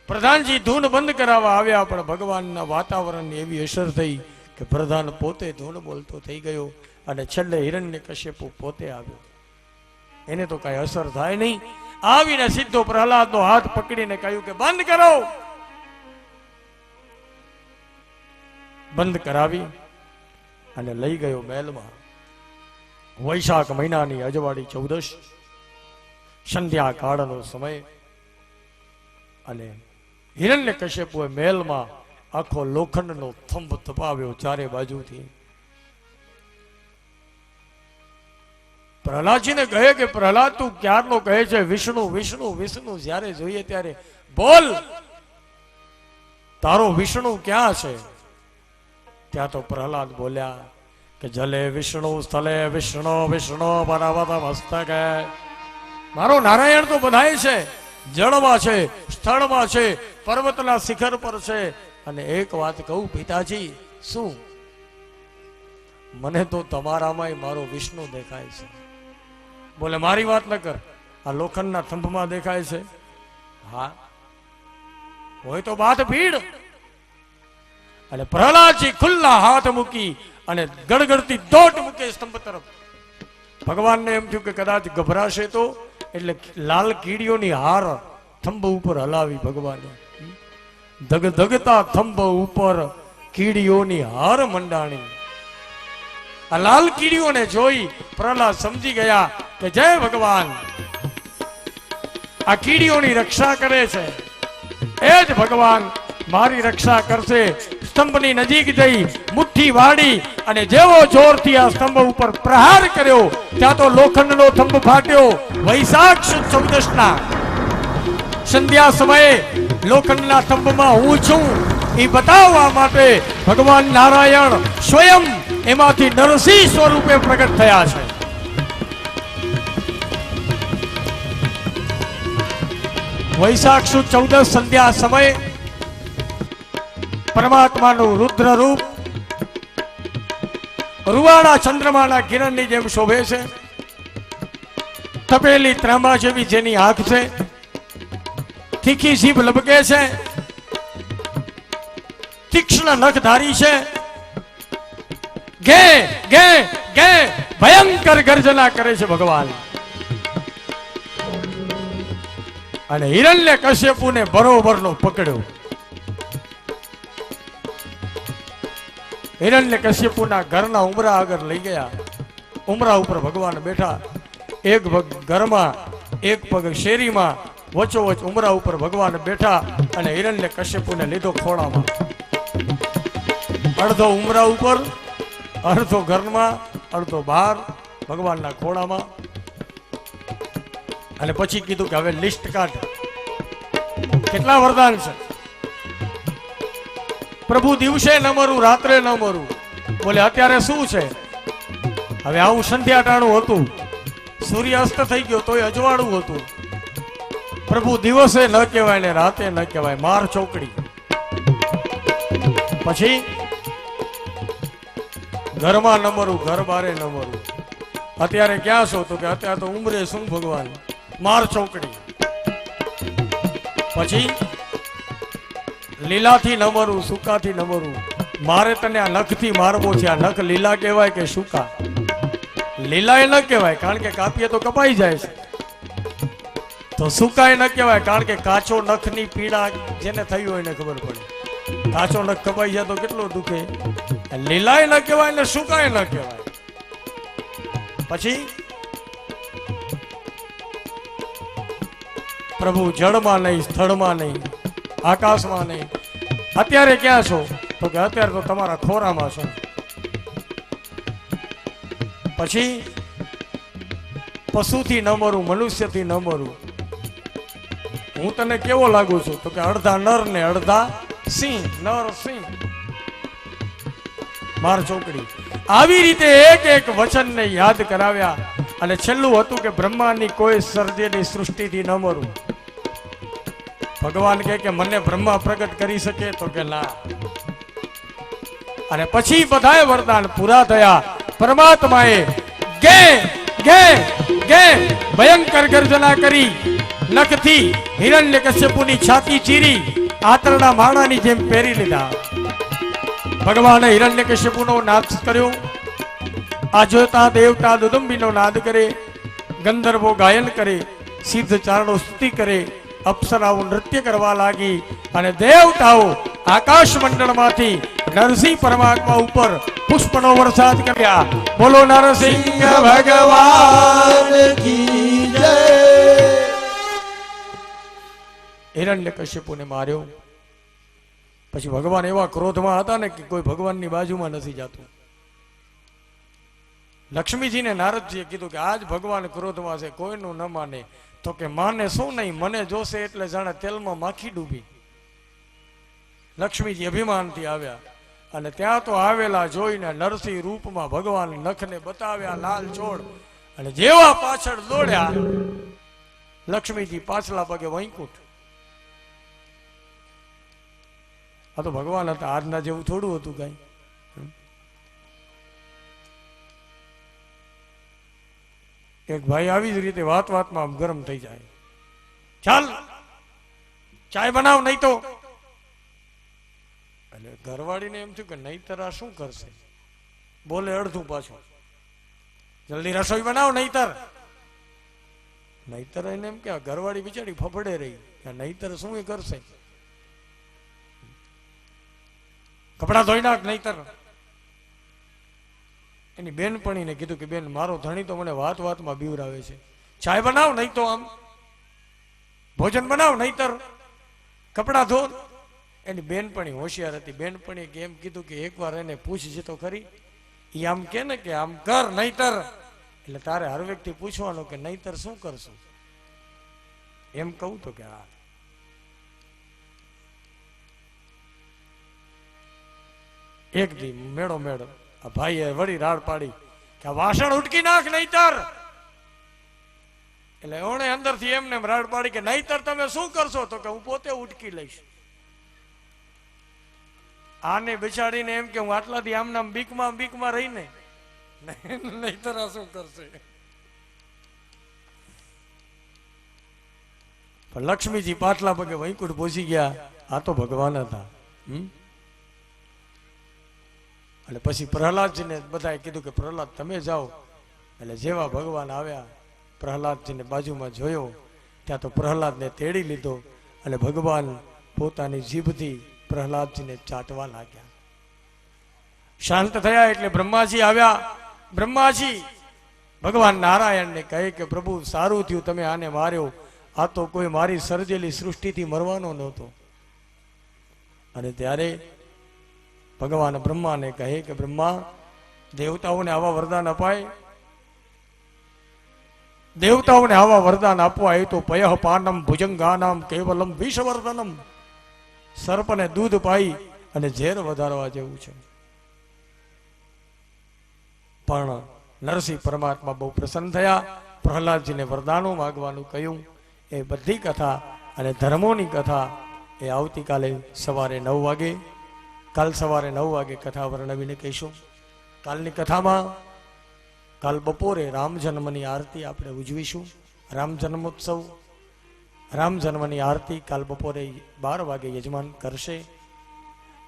પ્રધાનજી ધૂન બંધ કરાવવા આવ્યા, પણ ભગવાનના વાતાવરણની એવી અસર થઈ કે પ્રધાન પોતે ધૂન બોલતો થઈ ગયો. અને છેલ્લે હિરણ્યકશ્યપુ પોતે આવ્યો. એને તો કઈ અસર થાય નહીં. આવીને સીધો પ્રહલાદનો હાથ પકડીને કહ્યું કે બંધ કરો. બંધ કરાવી અને લઈ ગયો મહેલમાં. વૈશાખ મહિનાની અજવાળી 14, સંધ્યા કાળનો સમય. અને હિરણ્યકશ્યપુએ મહેલમાં આખો લોખંડનો થંભ તપાવ્યો ચારે બાજુથી. પ્રહલાદજીને કહે કે પ્રહલાદ તું ક્યારનો કહે છે વિષ્ણુ વિષ્ણુ વિષ્ણુ, જ્યારે જોઈએ ત્યારે બોલ, તારો વિષ્ણુ ક્યાં છે? ત્યાં તો પ્રહલાદ બોલ્યા કે જલે વિષ્ણુ સ્થલે વિષ્ણુ વિષ્ણુ પર્વત મસ્તકે. મારો નારાયણ તો બધાય છે, જળમાં છે, સ્થળમાં છે, પર્વતના શિખર પર છે. અને એક વાત કહું પિતાજી, શું? મને તો તમારામાં મારો વિષ્ણુ દેખાય છે. બોલે મારી વાત ન કર, આ લોખંડના થંભમાં દેખાય છે. હા હોય તો બાત ભીડ. અને પ્રહલાદજી ખુલ્લા હાથ મૂકી અને ગડગડતી દોટ મૂકે સ્તંભ તરફ. ભગવાનને એમ થયું કે કદાચ ગભરાશે તો, એટલે લાલ કીડીઓની હાર થંભ ઉપર હલાવી ભગવાને. ધગધગતા થંભ ઉપર કીડીઓની હાર મંડાણી. આ લાલ કીડીઓને જોઈ પ્રહલાદ સમજી ગયા કે જય ભગવાન, આ કીડીઓની રક્ષા કરે છે, એ જ ભગવાન મારી રક્ષા કરશે. સ્તંભની નજીક જઈ મુઠ્ઠી વાળી અને જેવો જોરથી આ સ્તંભ ઉપર પ્રહાર કર્યો, ત્યાં તો લોખંડનો થંભ ફાટ્યો. વૈશાખ સુદ 14ના સંધ્યા સમયે લોખંડના થંભમાં હું છું એ બતાવવા માટે ભગવાન નારાયણ સ્વયં એમાંથી નરસિંહ સ્વરૂપે પ્રગટ થયા છે. વૈશાખ સુદ 14 સંધ્યા સમયે પરમાત્માનું રુદ્ર રૂપ રૂવાડા ચંદ્રમાના કિરણની જેમ શોભે છે. તપેલી ત્રાંબા જેવી જેની આંખ છે, તીખી જીભ લબકે છે, તીક્ષ્ણ નખ ધારી છે. ગે ગે ગે ભયંકર ગર્જના કરે છે ભગવાન. અને હિરણ્યકશ્યપુને બરોબરનો પકડ્યો. હિરણ્યકશ્યપુના ઘરના ઉમરા આગળ લઈ ગયા. ઉમરા ઉપર ભગવાન બેઠા, એક પગ ઘરમાં, એક પગ શેરીમાં, વચ્ચોવચ ઉમરા ઉપર ભગવાન બેઠા. અને હિરણ્યકશ્યપુને લીધો ખોળામાં. અડધો ઉમરા ઉપર, અડધો ઘરમાં, અડધો બહાર, ભગવાનના ખોળામાં. અને પછી કીધું કે હવે લિસ્ટ કાઢ, કેટલા વરદાન છે. પ્રભુ દિવસે ન મરું, રાત્રે ન મરું. બોલે અત્યારે શું છે? હવે આવું સંધ્યા ટાણું હતું, સૂર્યાસ્ત થઈ ગયો તોય અજવાળું હતું. પ્રભુ દિવસે ન કહેવાય ને રાતે ન કહેવાય, માર ચોકડી. પછી ઘરમાં ન મરું, ઘર બારે ન મરું. અત્યારે ક્યાં છો? તો કે અત્યારે તો ઉમરે શું ભગવાન, માર ચોકડી. પછી લીલાથી ન મરું, સૂકાથી ન મરું. મારે તને આ નખથી મારવો છે. આ નખ લીલા કહેવાય કે સૂકા? લીલા એ ન કહેવાય, કારણ કે કાપીએ તો કપાઈ જાય છે. તો સૂકા એ ન કહેવાય, કારણ કે કાચો નખની પીડા જેને થઈ હોય એને ખબર પડે. કાચો નખ કપાઈ જાય તો કેટલો દુખે. લીલા એ ન કહેવાય ને સૂકા એ ન કહેવાય. પછી પ્રભુ જળમાં નહીં, સ્થળમાં નહીં, આકાશમાં નહીં. અત્યારે ક્યાં છો? તો કે અત્યારે તો તમારા ખોરામાં છો. પછી પશુથી ન મરું, મનુષ્યથી ન મરું. હું તને કેવો લાગુ છું? તો કે અડધા નર ને અડધા સિંહ, નર સિંહ. માર ચોકડી. આવી રીતે એક એક વચનને યાદ કરાવ્યા અને છેલ્લું હતું કે બ્રહ્માની કોઈ સર્જેલી સૃષ્ટિથી ન મરું. ભગવાન કે મને બ્રહ્મા પ્રગટ કરી શકે? તો કે ના. અને પછી બધાએ વરદાન પૂરા થયા. પરમાત્માએ ગે ગે ગે ભયંકર ગર્જના કરી, નખથી હિરણ્યકશ્યપુની છાતી ચીરી આતરડા માણાની જેમ પહેરી લીધા. ભગવાને હિરણ્યકશ્યપુનો નાદ કર્યો. આ જોતા દેવતા દુદુંબીનો નાદ કરે, ગંધર્વો ગાયન કરે, સિદ્ધ ચારણો સ્તુતિ કરે, અપ્સરાઓ નૃત્ય કરવા લાગી અને દેવતાઓ આકાશ મંડળમાંથી નરસિંહ પરમાત્મા ઉપર પુષ્પનો વરસાદ કર્યા. બોલો નરસિંહ ભગવાન કી જય. હિરણ્યકશ્યપુને માર્યો. પછી ભગવાન એવા ક્રોધમાં હતા ને કે કોઈ ભગવાનની બાજુમાં નથી જતું. લક્ષ્મીજીને નારદજીએ કીધું કે આજ ભગવાન ક્રોધમાં છે, કોઈનું ન માને. તો કે માને શું નહીં, મને જોશે એટલે જાણે તેલમાં માખી ડૂબી. લક્ષ્મીજી અભિમાનથી આવ્યા અને ત્યાં તો આવેલા જોઈને નરસિંહ રૂપમાં ભગવાન નખને બતાવ્યા લાલ છોડ અને જેવા પાછળ દોડ્યા લક્ષ્મીજી પાછલા પગે વૈકુંઠ. આ તો ભગવાન હતા, આજના જેવું થોડું હતું કઈ. એક ભાઈ આવી જ રીતે વાત વાતમાં ગરમ થઈ જાય. ચાલ ચાય બનાવ નહીં તો. એટલે ઘરવાળીને એમ થયું કે નહીતર આ શું કરશે? બોલે અડધું પાછું, જલ્દી રસોઈ બનાવ નહીતર. નહીતર એને એમ કે આ ઘરવાળી બિચારી ફફડે રહી, નહીતર શું એ કરશે? કપડા ધોઈ નાખ નહીતર. એની બેનપણીને કીધું કે બેન, મારો ધણી તો મને વાત વાતમાં બીવરાવે છે. ચાય બનાવ નહીં તો, આમ ભોજન બનાવ નહીતર, કપડા ધો. એની બેનપણી હોશિયાર હતી. બેનપણી એમ કીધું કે એકવાર એને પૂછજે તો ખરી. એ આમ કે ને કે આમ કર નહીતર. એટલે તારે હર વ્યક્તિ પૂછવાનું કે નહીતર શું કરશું? એમ કહું તો કે હા. એક દી મેળો મેળો આ ભાઈએ વળી રાડ પાડી કે આ વાસણ ઉટકી નાખ નહીતર. એટલે ઓણે અંદરથી એમને રાડ પાડી કે નહીતર તમે શું કરશો? તો કે હું પોતે ઉટકી લઈશ. આને બિચારીને એમ કે હું આટલાથી આમ નામ બીકમાં રહીને નહીતર આ શું કરશે? પણ લક્ષ્મીજી પાટલા પગે વૈકુંઠ પહોંચી ગયા. આ તો ભગવાન હતા. એટલે પછી પ્રહલાદજીને બધાએ કીધું કે પ્રહલાદ તમે જાઓ. એટલે જેવા ભગવાન આવ્યા, પ્રહલાદજીને બાજુમાં જોયો ત્યાં તો પ્રહલાદને તેડી લીધો અને ભગવાન પોતાની જીભથી પ્રહલાદજીને ચાટવા લાગ્યા. શાંત થયા એટલે બ્રહ્માજી આવ્યા. બ્રહ્માજી ભગવાન નારાયણને કહે કે પ્રભુ સારું થયું તમે આને માર્યો, આ તો કોઈ મારી સર્જેલી સૃષ્ટિથી મરવાનો નહોતો. અને ત્યારે ભગવાન બ્રહ્માને કહે કે બ્રહ્મા, દેવતાઓને આવા વરદાન અપાય? દેવતાઓને આવા વરદાન આપવા એ તો પયઃ પાનમ ભુજંગાનામ કેવલમ વિષવર્ધનમ. સર્પને દૂધ પાઈ અને ઝેર વધારવા જેવું છે. પણ નરસિંહ પરમાત્મા બહુ પ્રસન્ન થયા. પ્રહલાદજીને વરદાનો માગવાનું કહ્યું. એ બધી કથા અને ધર્મોની કથા એ આવતીકાલે સવારે 9 વાગે, કાલ સવારે 9 વાગે કથા વર્ણવીને કહીશું. કાલની કથામાં કાલ બપોરે રામ જન્મની આરતી આપણે ઉજવીશું. રામ જન્મોત્સવ, રામ જન્મની આરતી કાલ બપોરે 12 વાગે યજમાન કરશે.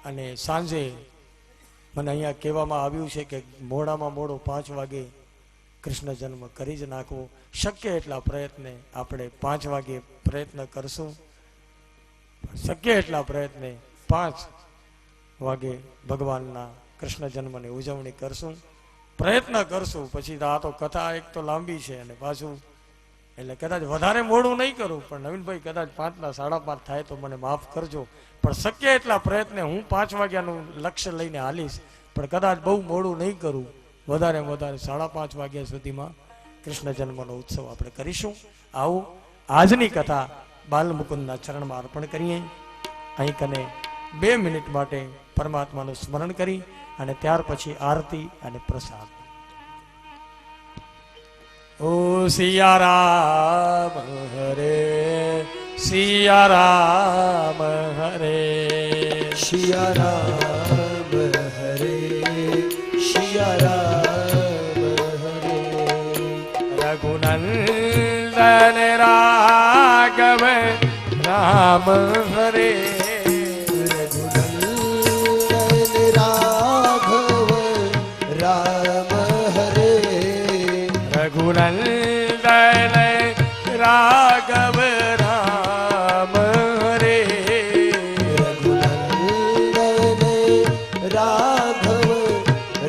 અને સાંજે મને અહીંયા કહેવામાં આવ્યું છે કે મોડામાં મોડો 5 વાગે કૃષ્ણ જન્મ કરી જ નાખવો. શક્ય એટલા પ્રયત્ને આપણે 5 વાગે પ્રયત્ન કરશું. શક્ય એટલા પ્રયત્ને 5 વાગે ભગવાનના કૃષ્ણ જન્મની ઉજવણી કરશું, પ્રયત્ન કરશું. પછી આ તો કથા એક તો લાંબી છે અને પાછું એટલે કદાચ વધારે મોડું નહીં કરું, પણ નવીનભાઈ કદાચ 5ના 5:30 થાય તો મને માફ કરજો. પણ શક્ય એટલા પ્રયત્ને હું 5 વાગ્યાનું લક્ષ્ય લઈને હાલીશ, પણ કદાચ બહુ મોડું નહીં કરું. વધારે 5:30 વાગ્યા સુધીમાં કૃષ્ણ જન્મનો ઉત્સવ આપણે કરીશું. આવું આજની કથા બાલ મુકુંદના ચરણમાં અર્પણ કરીએ. અહીં કને 2 મિનિટ માટે પરમાત્માનું સ્મરણ કરી અને ત્યાર પછી આરતી અને પ્રસાદ. ઓ સિયારામ હરે સિયારામ હરે સિયારામ હરે સિયારામ હરે રઘુનંદન રાઘવ રામ હરે રઘુનંદન રાઘવ રામ હરે રઘુનંદન રાઘવ રામ હરે રઘુનંદન રાઘવ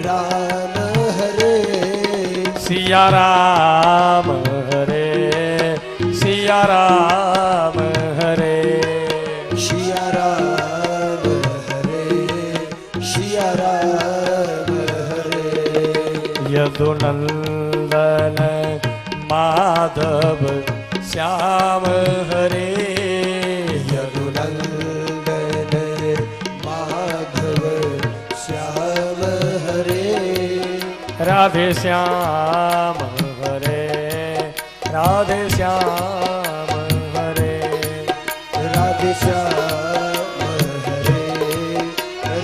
રામ હરે સિયારામ હરે સિયારામ હરે સિયારામ હરે સિયારામ હરે યદુનંદન માધવ શ્યામ હરે યદુનંદન માધવ શ્યામ હરે રાધે શ્યામ હરે રાધે શ્યામ હરે રાધે શ્યામ હરે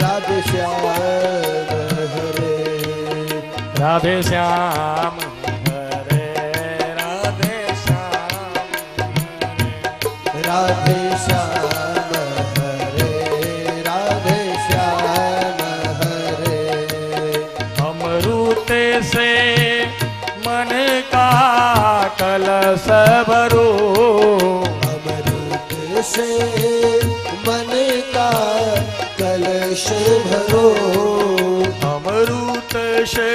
રાધે શ્યામ હરે રાધે શ્યામ હરે રાધે શ્યામ રાધે શ્યામ હરે રાધે શ્યામ હરે अमृत से मन का कलश भरो अमृत से मन का कलश भरो अमृत से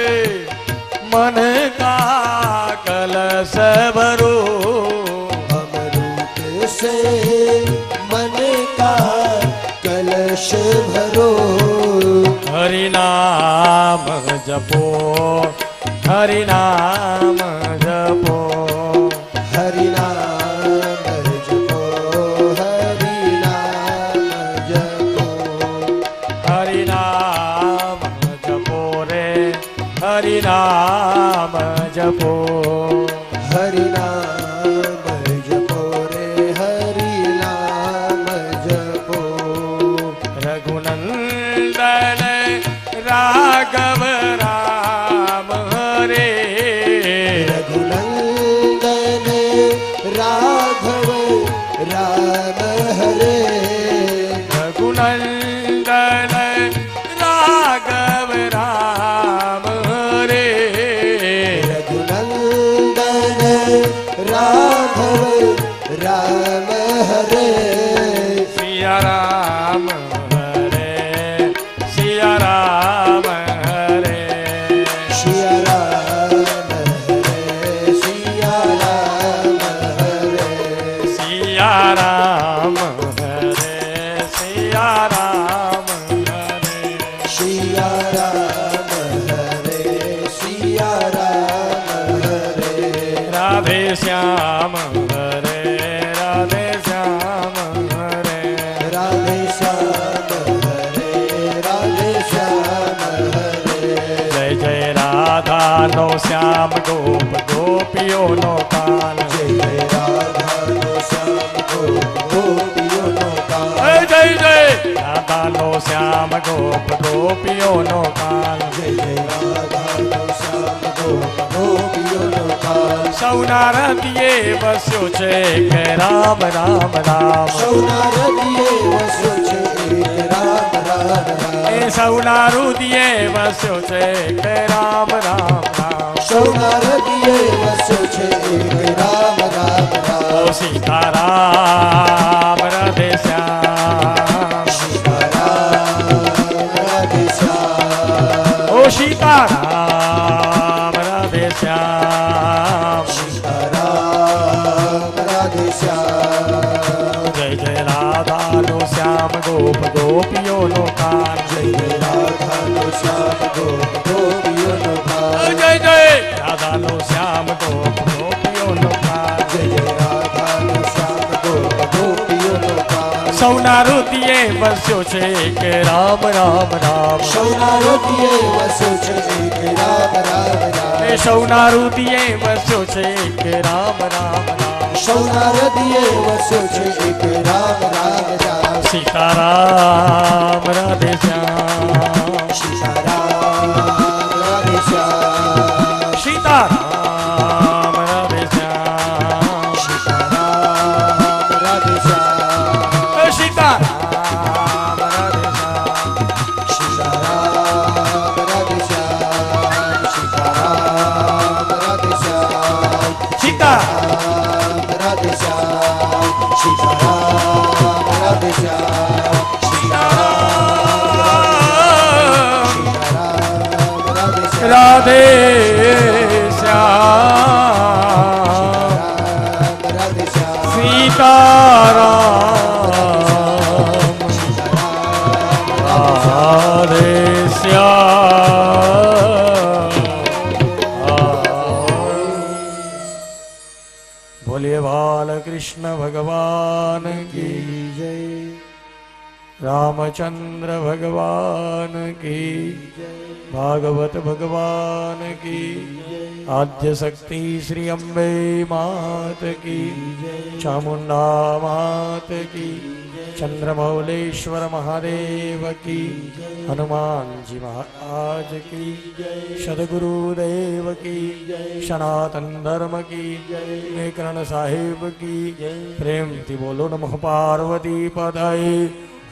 मन का कलश भरो अमृत से मन का कलश भरो हरि नाम जपो हरि नाम जपो हरि नाम जपो हरि नाम जपो हरि नाम जपो रे हरि नाम जपो हरि नाम जपो रे हरि नाम जपो रघुनंदन राघव राम हरे रघुनंदन राघव राम हरे रघुनंदन राघव राम हरे रघुनंदन राघव राम हरे सिया राम हरे सिया राम हरे सिया राम हरे सिया राम हरे सिया राम हरे सिया राम हरे सिया राम हरे सिया राम हरे राधे श्याम हरे राधे श्याम हरे राधे श्याम हरे राधे श्याम हरे जय जय राधा नो श्याम गोप गोपियों नो कान जय जय राधा नो श्याम गोपियों नो कान जय जय राधा नो श्याम गोप गोपियों नो कान जय जय राधा नो श्याम गोपियों नो कान સૌના હૃદયે વસ્યો છે કે રામ રામ રામ સૌના હૃદયે વસ્યો છે એક રામ રામ રામ એ સૌના હૃદયે વસ્યો છે કે રામ રામ રામ સૌના હૃદયે વસ્યો છે એક રામ રામ રામ ઓ સીતારામ રાધે શ્યામ સીતારામ રાધે શ્યામ ઓ સીતારામ રાધે શ્યામ સીતારામ રાધે શ્યામ જય જય રાધા નો શ્યામ ગોપ ગોપીઓ નો કાન જય જય રાધા નો શ્યામ ગોપિયો નો કાન જય જય રાધા નો શ્યામ ગોપ ગોપીઓ નો કાન જય જય રાધા નો શ્યામ સૌના હૃદયે વસ્યો છે કે રામ રામ રામ સૌના હૃદયે વસ્યો છે એક રામ રામ રામ એ સૌના હૃદયે વસ્યો છે કે રામ રામ રામ સૌના હૃદયે વસ્યો છે એક રામ રામ રામ સીતારામ રાધે શ્યામ સીતારામ રાધે શ્યામ સીતારામ રાધે શ્યામ સીતારામ રાધે શ્યામ સીતારામ રાધે શ્યામ સીતારામ રાધે શ્યામ સીતારામ રાધે શ્યામ સીતારામ રાધે શ્યામ સીતારામ રાધે શ્યામ રાધે શ્યામ રાધે શ્યામ સીતારામ રાધે શ્યામ બોલીએ બાલકૃષ્ણ ભગવાન કી જય रामचंद्र भगवान की भागवत भगवान की आद्य शक्ति श्री अम्बे मात की चामुंडा मात की चंद्रमौलेश्वर महादेव की हनुमान जी महाराज की सदगुरुदेव की सनातन धर्म की नेकरण साहिब की प्रेम थी बोलो नमः पार्वती पदाय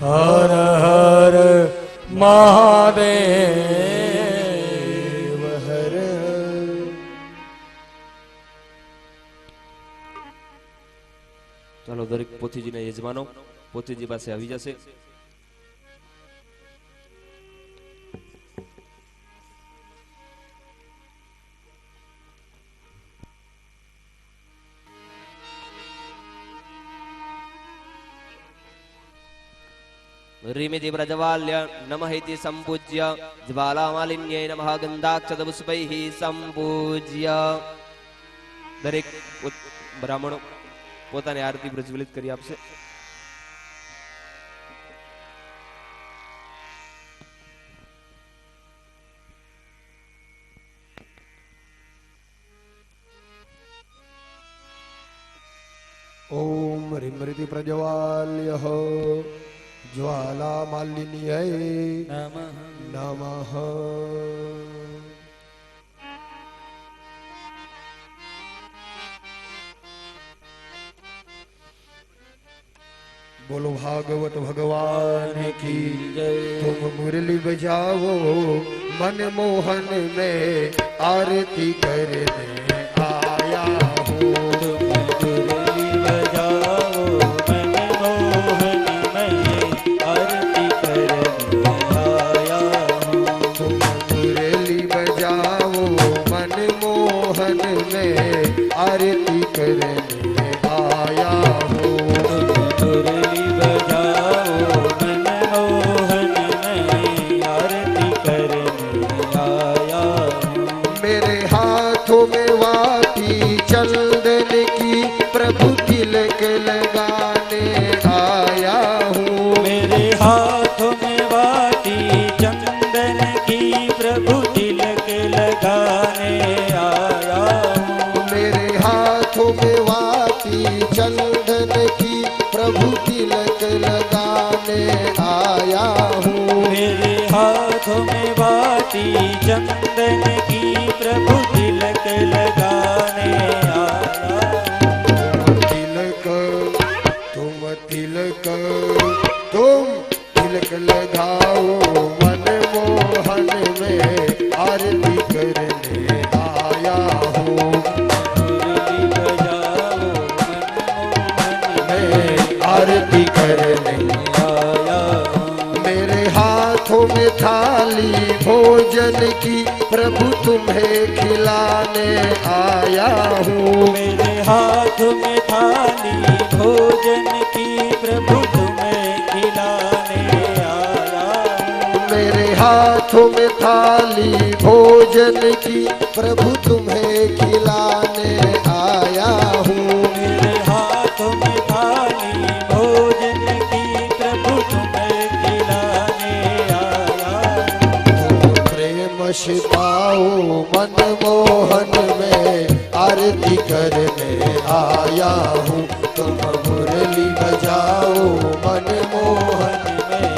हर हर महादेव हर ચાલો દરેક પોથીજીના યજમાનો પોથીજી પાસે આવી જશે. રીમિતિ પ્રજવાલ્ય નમઃ સંપૂજ્ય જ્વાલામાલિન્યે નમઃ ગંધાક્ષતપુષ્પૈઃ સંપૂજ્ય. દરેક બ્રાહ્મણો પોતાની આરતી પ્રજ્વલિત કરી આપશે. ओम ह्रीं प्रज्वाल्यः ज्वालामालिन्यै नमः. बोलो भागवत भगवान की तुम मुरली बजाओ मन मोहन में आरती करने आया हूँ. आरती करने आया हूँ. मुरली बजाओ मन मोहन में आरती करने आया हूँ. मेरे हाथों में वाटी चंदन की प्रभु तिलक लगाने आया हूँ. मेरे हाथों में वाटी चंदन की प्रभु तिलक लगाने आया हूँ. मेरे हाथों में वाटी चंदन की प्रभु तिलक लगाने आया हूँ. मेरे हाथों में वाटी चंदन की प्रभु तिलक लगाने आया हूँ. तिलक तुम तिलक तुम तिलक लगाओ मन मोहन में आरती करने आया हूँ. मुरली बजाओ मैं आरती करने आया हूँ. मेरे हाथों में थाली भोजन की प्रभु तुम्हें खिलाने आया हूँ. मेरे हाथ में थाली भोजन की प्रभु तुम्हें खिलाने आया हूँ. मेरे हाथों में थाली भोजन की प्रभु तुम्हें खिलाने आया हूँ. मेरे हाथ में थाली भोजन की वश पाओ मनमोहन में आरती करने आया हूँ तुम मुरली बजाओ मनमोहन में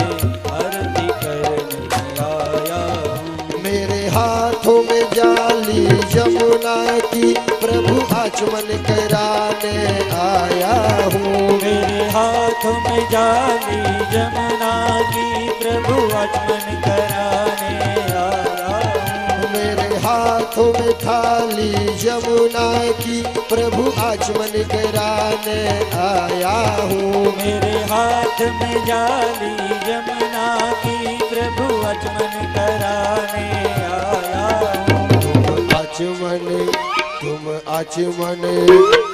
आरती करने आया हूँ। मेरे हाथों में जाली जमुना की प्रभु आचमन कराने आया हूँ मेरे हाथ में जाली जमुना की प्रभु आचमन कराने आया हूँ। मेरे हाथों में थाली जमुना की प्रभु आचमन कराने आया हूँ मेरे हाथ में जाली जमुना की प्रभु आचमन कराने आया हूँ।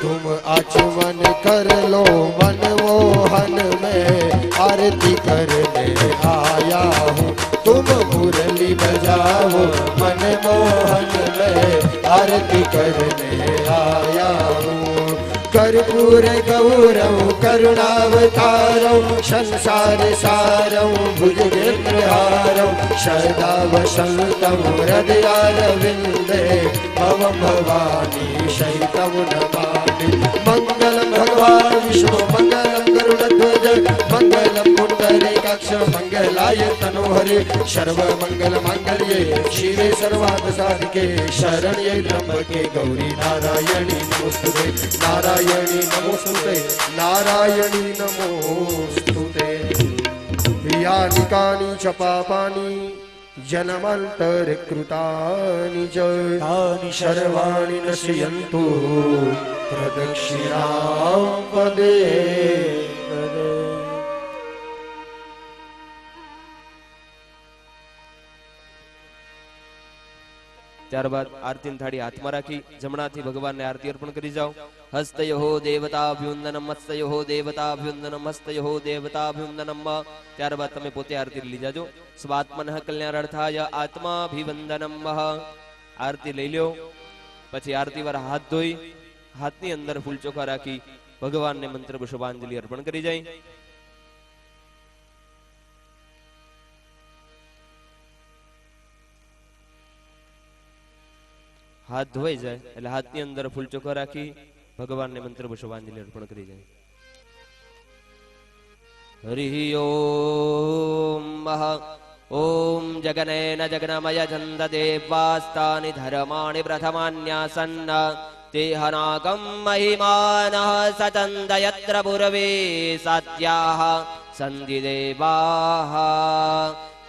तुम आचमन कर लो मनमोहन में आरती करने आया हूँ तुम मुरली बजाओ मनमोहन में आरती करने आया हूँ कर्पूर गौरव करुणावतारं संसार सारं भुजगेन्द्रहारं सदा वसन्तं हृदयारविन्दे भवं भवानी शैतं नमामि मङ्गलं भगवान् विष्णु मङ्गलं गरुडध्वज मङ्गलं पुण्डरीकाक्ष मङ्गलाय तनोहरे सर्वमङ्गलमाङ्गल्ये शिवे सर्वार्थसाधिके शरण्ये त्र्यम्बके गौरी नारायणी नमोस्तुते नारायणी नमोस्तुते नारायणी नमोस्तुते यानि कानि च पापानि जन्मान्तरकृतानि च तानि सर्वाणि नश्यन्तु प्रदक्षिणां पदे पदे। ત્યારબાદ આરતીની થાળી હાથમાં રાખી જમણાથી ભગવાનને આરતી અર્પણ કરી જાઓ. હસ્તયો દેવતાભ્યુંદનમ હસ્તયો દેવતાભ્યુંદનમ હસ્તયો દેવતાભ્યુંદનમ. ત્યારબાદ તમે પોતે આરતી લઈ જાજો. સ્વાત્મનઃ કલ્યાણાર્થાય આત્માભિવંદનમ. આરતી લઈ લ્યો. પછી આરતી વાળા હાથ ધોઈ હાથની અંદર ફૂલ ચોખા રાખી ભગવાનને મંત્ર પુષ્પાંજલિ અર્પણ કરી જાય. હાથ ધોવાઈ જાય એટલે હાથની અંદર ફૂલ ચોખા રાખી ભગવાનને મંત્ર પુષ્પાંજલિ અર્પણ કરી જાય. હરિ ઓમ ઓમ જગનેન જગનમય છંદ દેવાસ્તાનિ ધર્માણિ પ્રથમાન્યાસન્ન તેહનાગમ મહિમાનઃ સચંદ યત્ર પૂર્વે સત્યાઃ સંધિ દેવાઃ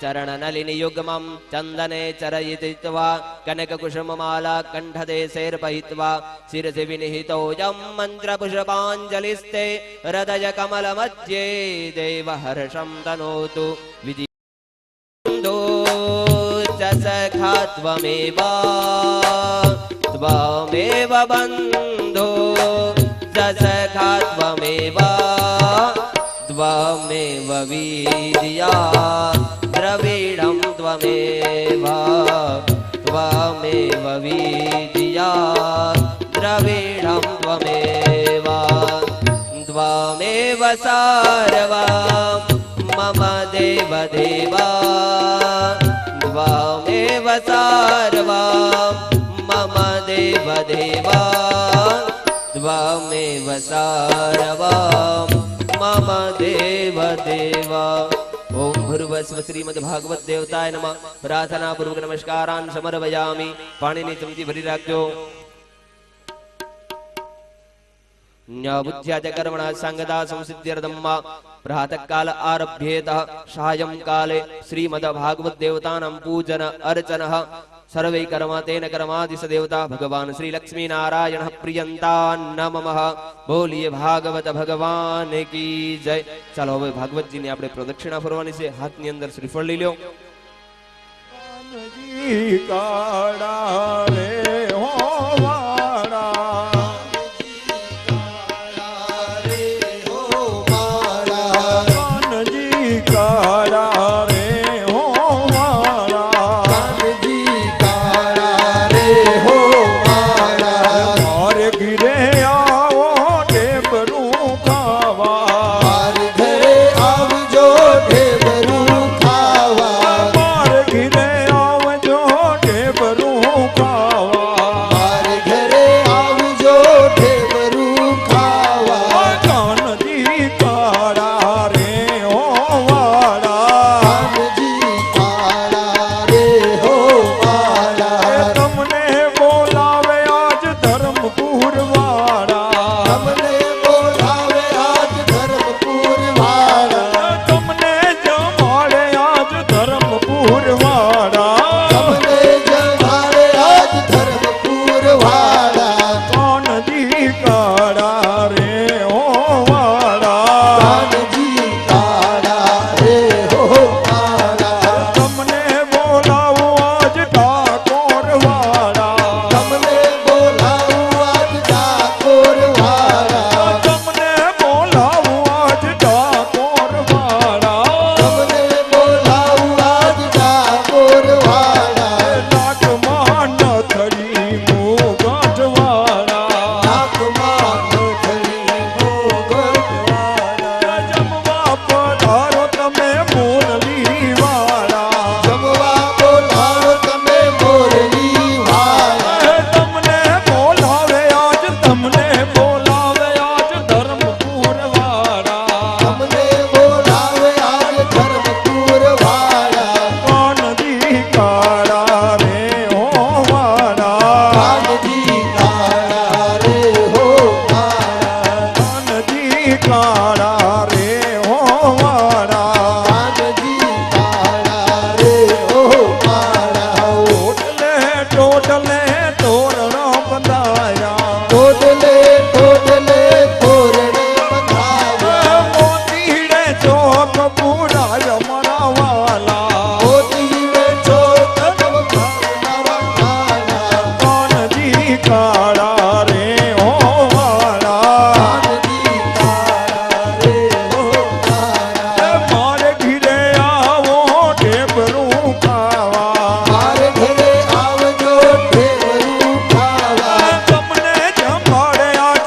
चरणनलिनियुग्मं चन्दने चरयित्वा कनककुसुममाला कण्ठदेशैर्पहित्वा शिरसि विनिहितोऽयं मन्त्रपुष्पाञ्जलिस्ते हृदयकमलमध्ये देवहर्षं तनोतु विजिन्दो च सखा त्वमेव बन्धो च सखा त्वमेव वीर्या द्रविणं त्वमेव वीर्या द्रविणं त्वमेव सारवां मम देवदेवा त्वमेव सारवां मम देवदेवा त्वमेव सारवां मम देवदेवा. ओम भूर्भुवस्व श्रीमद्भागवत देवताय नमः. प्रार्थना पूर्वक नमस्कारान् समर्पयामि. पाणिनी चमची भरी राखજો. न्याबुद्ध्या कर्मणा संगता संसिद्ध्यर्थं प्रातःकाल आरभ्येतः सायंकाले श्रीमद्भागवत देवतानां पूजन अर्चनः सर्वे कर्म तेन कर्मादिश देवता भगवान श्री लक्ष्मी नारायण प्रियंता नमः. बोलिए भागवत भगवान की जय. चलो હવે ભાગવતજી ની આપણે પ્રદક્ષિણા ફરવાની છે. હાથની અંદર શ્રીફળ લઈ લ્યો. કાળા રે ઓ વાળા કાનજી કાળા રે હો વાળા તમને બોલાવે આજ ધર્મપુર વાળા તમને બોલાવે આજ ધર્મપુર વાળા તમને જમાડે આજ ધર્મપુર વાળા તમને જમાડે આજ ધર્મપુર વાળા કાનજી કાળા રે ઓ વાળા કાનજી કાળા રે હો વાળા તમને બોલાવો આજ ઠાકોર વાળા તમને બોલાવું આજ ઠાકોર વાળા તમને બોલાવો આજ ઠાકોર વાળા તમને બોલાવું આજ ઠાકોર વાળા લાખમાં નથડી મોગઢ વાળા નાકમાં નથડી મોગઢ વાળા જમવા પધારો તમે મોરલી વાળા જમવા બોલાવો તમે મોરલી વાળા તમને બોલાવે આજ ધર્મપુર વાળા તમને બોલાવે આજ ધર્મપુર વાળા કાનજી કાળા રે ઓ વાળા કાનજી કાળા રે હો વાળા કાનજી કાળા રે ઓ વાળા કાનજી કાળા રે હો વાળા ટોટલે તોરણ બંધાયા ટોટલે ટોટલે તોરણ બંધાવ્યા મોતીડે ચોક પુરાય મારા વાલા મોતીડે ચોક નવખાના વાળા કાનજી કાળા રે ઓ વાળા કાનજી કાળા રે હો વાળા મારે ઘીરે આવો ઢેબરું ખાવા મારે ઘરે આવજો ઢેબરું ખાવા તમને જમાડે આજ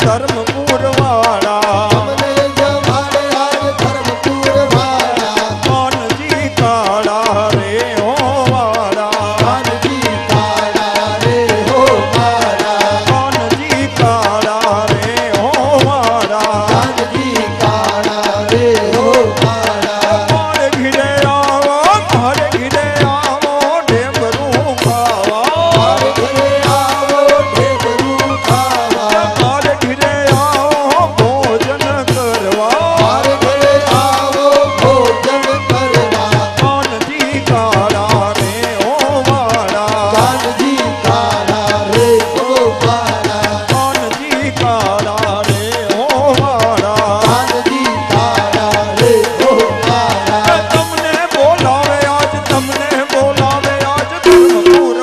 ધર્મપુર વાળા તમને જમાડે આજ ધર્મપુર વાળા કાનજી કાળા રે ઓ વાળા કાનજી કાળા રે હો વાળા કાનજી કાળા રે ઓ વાળા કાનજી કાળા રે હો વાળા મારે ઘીરે આવો ઢેબરું ખાવા મારે ઘરે આવો ઢેબરું ખાવા મારે ઘીરે આવો ભોજન કરવા મારે ઘરે આવો ભોજન કરવા કાનજી કાળા રે ઓ વાળા કાનજી કાળા રે હો વાળા કાનજી કાળા રે ઓ વાળા કાનજી કાળા રે હો વાળા તમને બોલાવે આજ ધર્મપુર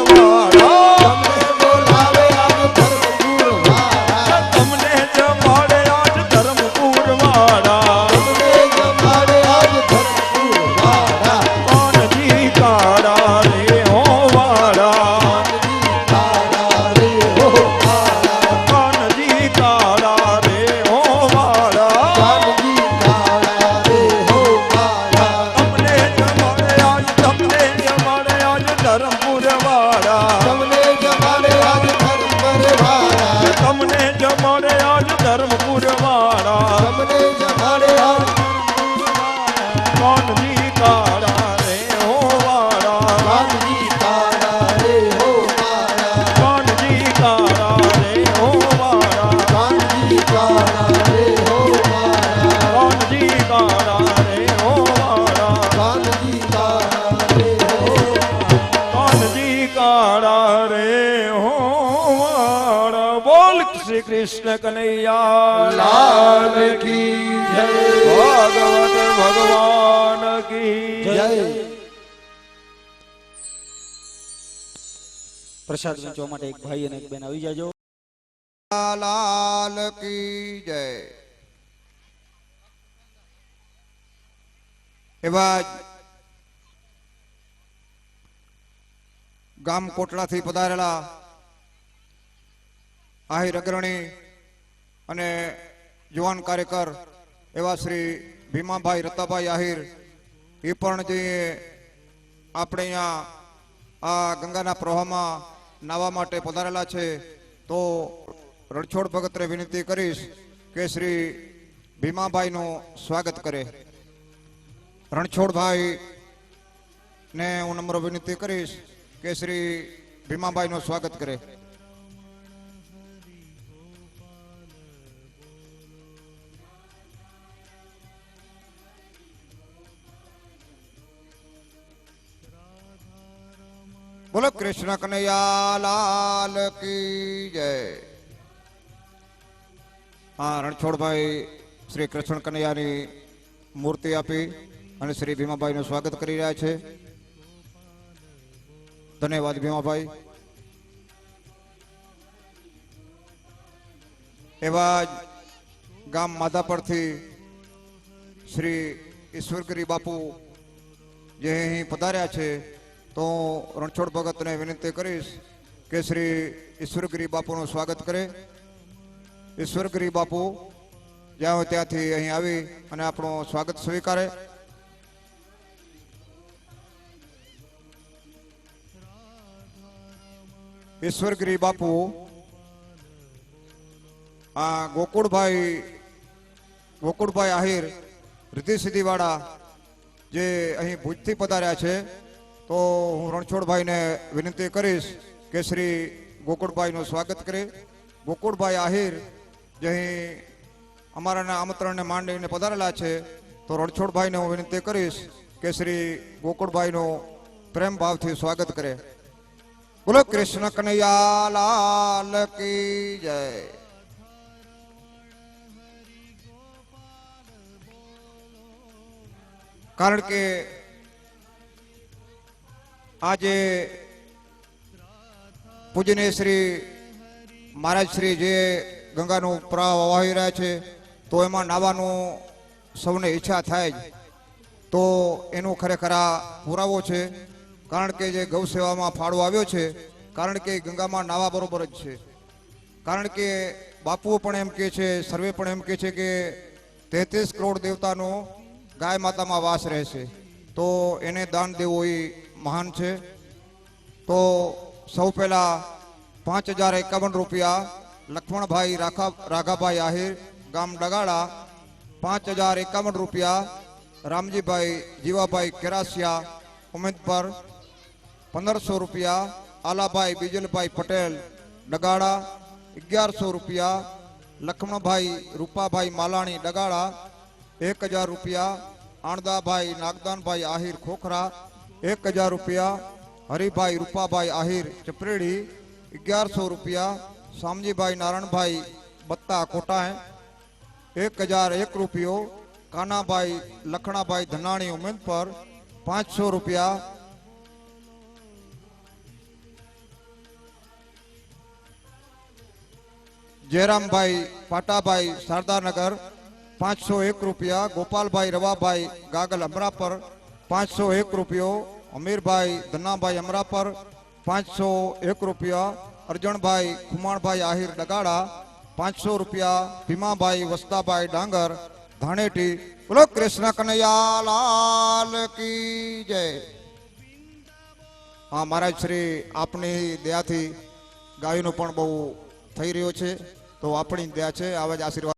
વાળા તમને બોલાવે આજ ધર્મપુર વાળા તમને જમાડે આજ ધર્મપુર વાળા તમને જમાડે આજ ધર્મપુર વાળા કાનજી કાળા રે ઓ વાળા કાળા રે હો વાળા કાનજી કાળા રે ઓ વાળા કાનજી કાળા રે હો વાળા તમને જમાડે આજ ધર્મપુર વાળા તમને જમાડે આજ ધર્મપુર વાળા તમને જમાડે આજ ધર્મપુર વાળા તમને જમાડે આજ કાનજી કાળા રે ઓ વાળા કાનજી કાળા રે હો વાળા કાનજી કાળા રે ઓ વાળા કાનજી કાળા રે હો વાળા કાનજી કાળા રે ઓ વાળા કાનજી કાળા રે હો કાનજી કાળા રે ઓ વાળા બોલ શ્રી કૃષ્ણ કનૈયા લાલ કી જય ભાગવત ભગવાન કી જય પ્રસાદ વેચવા માટે એક ભાઈ અને એક બેન આવી જાજો. લાલ કી જય. એવા જ ગામ કોટડાથી પધારેલા આહિર અગ્રણી અને યુવાન કાર્યકર એવા શ્રી ભીમાભાઈ રતાભાઈ આહિર એ પણ જે આપણે અહીંયા આ ગંગાના પ્રવાહમાં નાવા માટે પધારેલા છે, તો રણછોડ ભગતને વિનંતી કરીશ કે શ્રી ભીમાભાઈનું સ્વાગત કરે. રણછોડભાઈ ને હું નમ્ર વિનંતી કરીશ કે શ્રી ભીમાભાઈનું સ્વાગત કરે. બોલો કૃષ્ણ કનૈયા લાલ કી જય. હા, રણછોડભાઈ શ્રી કૃષ્ણ કનૈયાની મૂર્તિ આપી અને શ્રી ભીમાભાઈનું સ્વાગત કરી રહ્યા છે. ધન્યવાદ ભીમાભાઈ. એવા જ ગામ માધાપરથી શ્રી ઈશ્વરગીરી બાપુ જે અહીં પધાર્યા છે, તો રણછોડ ભગતને વિનંતી કરીશ કે શ્રી ઈશ્વરગીરી બાપુનું સ્વાગત કરે. ઈશ્વરગીરી બાપુ જ્યાં હોય ત્યાંથી અહીં આવી અને આપણું સ્વાગત સ્વીકારે. ઈશ્વરગીરી બાપુ આ ગોકુળભાઈ આહિર રિદ્ધિ સિદ્ધિ વાળા જે અહીં ભુજથી પધાર્યા છે, તો હું રણછોડભાઈને વિનંતી કરીશ કે શ્રી ગોકુળભાઈનું સ્વાગત કરે. ગોકુળભાઈ આહિર જે અહીં અમારાના આમંત્રણને માંડીને પધારેલા છે, તો રણછોડભાઈને હું વિનંતી કરીશ કે શ્રી ગોકુળભાઈનું પ્રેમ ભાવથી સ્વાગત કરે. બોલો કૃષ્ણ કનૈયા લાલ કી જય. કારણ કે આજે પૂજનીય શ્રી મહારાજ શ્રી જે ગંગાનું પ્રવાહ વહાવી રહ્યા છે, તો એમાં નાવાનું સૌને ઈચ્છા થાય જ, તો એનું ખરેખર આ પુરાવો છે. કારણ કે જે ગૌ સેવામાં ફાળો આવ્યો છે, કારણ કે ગંગામાં નાવા બરોબર જ છે. કારણ કે બાપુઓ પણ એમ કહે છે, સર્વે પણ એમ કહે છે કે 33 કરોડ દેવતાનો ગાય માતામાં વાસ રહેશે, તો એને દાન દેવું એ મહાન છે. તો સૌ પહેલા 5051 રૂપિયા લક્ષ્મણભાઈ રાઘાભાઈ આહિર ગામ ડગાડા, 5051 રૂપિયા રામજીભાઈ જીવાભાઈ કેરાસિયા ઉમેદપર, 1500 રૂપિયા આલાભાઈ બીજલભાઈ પટેલ ડગાડા, 1100 રૂપિયા લક્ષ્મણભાઈ રૂપાભાઈ માલાણી ડગાડા, 1000 રૂપિયા આણદાભાઈ નાગદાનભાઈ આહિર ખોખરા, 1000 રૂપિયા હરિભાઈ રૂપાભાઈ આહિર ચપરેડી, 1100 રૂપિયા શામજીભાઈ નારાયણભાઈ બત્તા કોટાય, 1001 રૂપિયો કાનાભાઈ લખણાભાઈ ધનાણી ઉમેદપર, 500 રૂપિયા જયરામભાઈ પાટાભાઈ શારદાનગર, 501 રૂપિયા ગોપાલભાઈ રવાભાઈ ગાગલ અમરાપર, 501 રૂપિયો અમીરભાઈ ધનાભાઈ અમરાપર, 501 રૂપિયા અર્જણભાઈ ખુમાણભાઈ આહિર ડગાડા, 500 રૂપિયા ભીમાભાઈ વસ્તાભાઈ ડાંગર ધાણેટી. બોલો કૃષ્ણ કનૈયા લાલ કી જય. હા મહારાજ શ્રી આપની દયાથી ગાયનું પણ બહુ થઈ રહ્યો છે, તો આપણી દયા છે. આવા જ આશીર્વાદ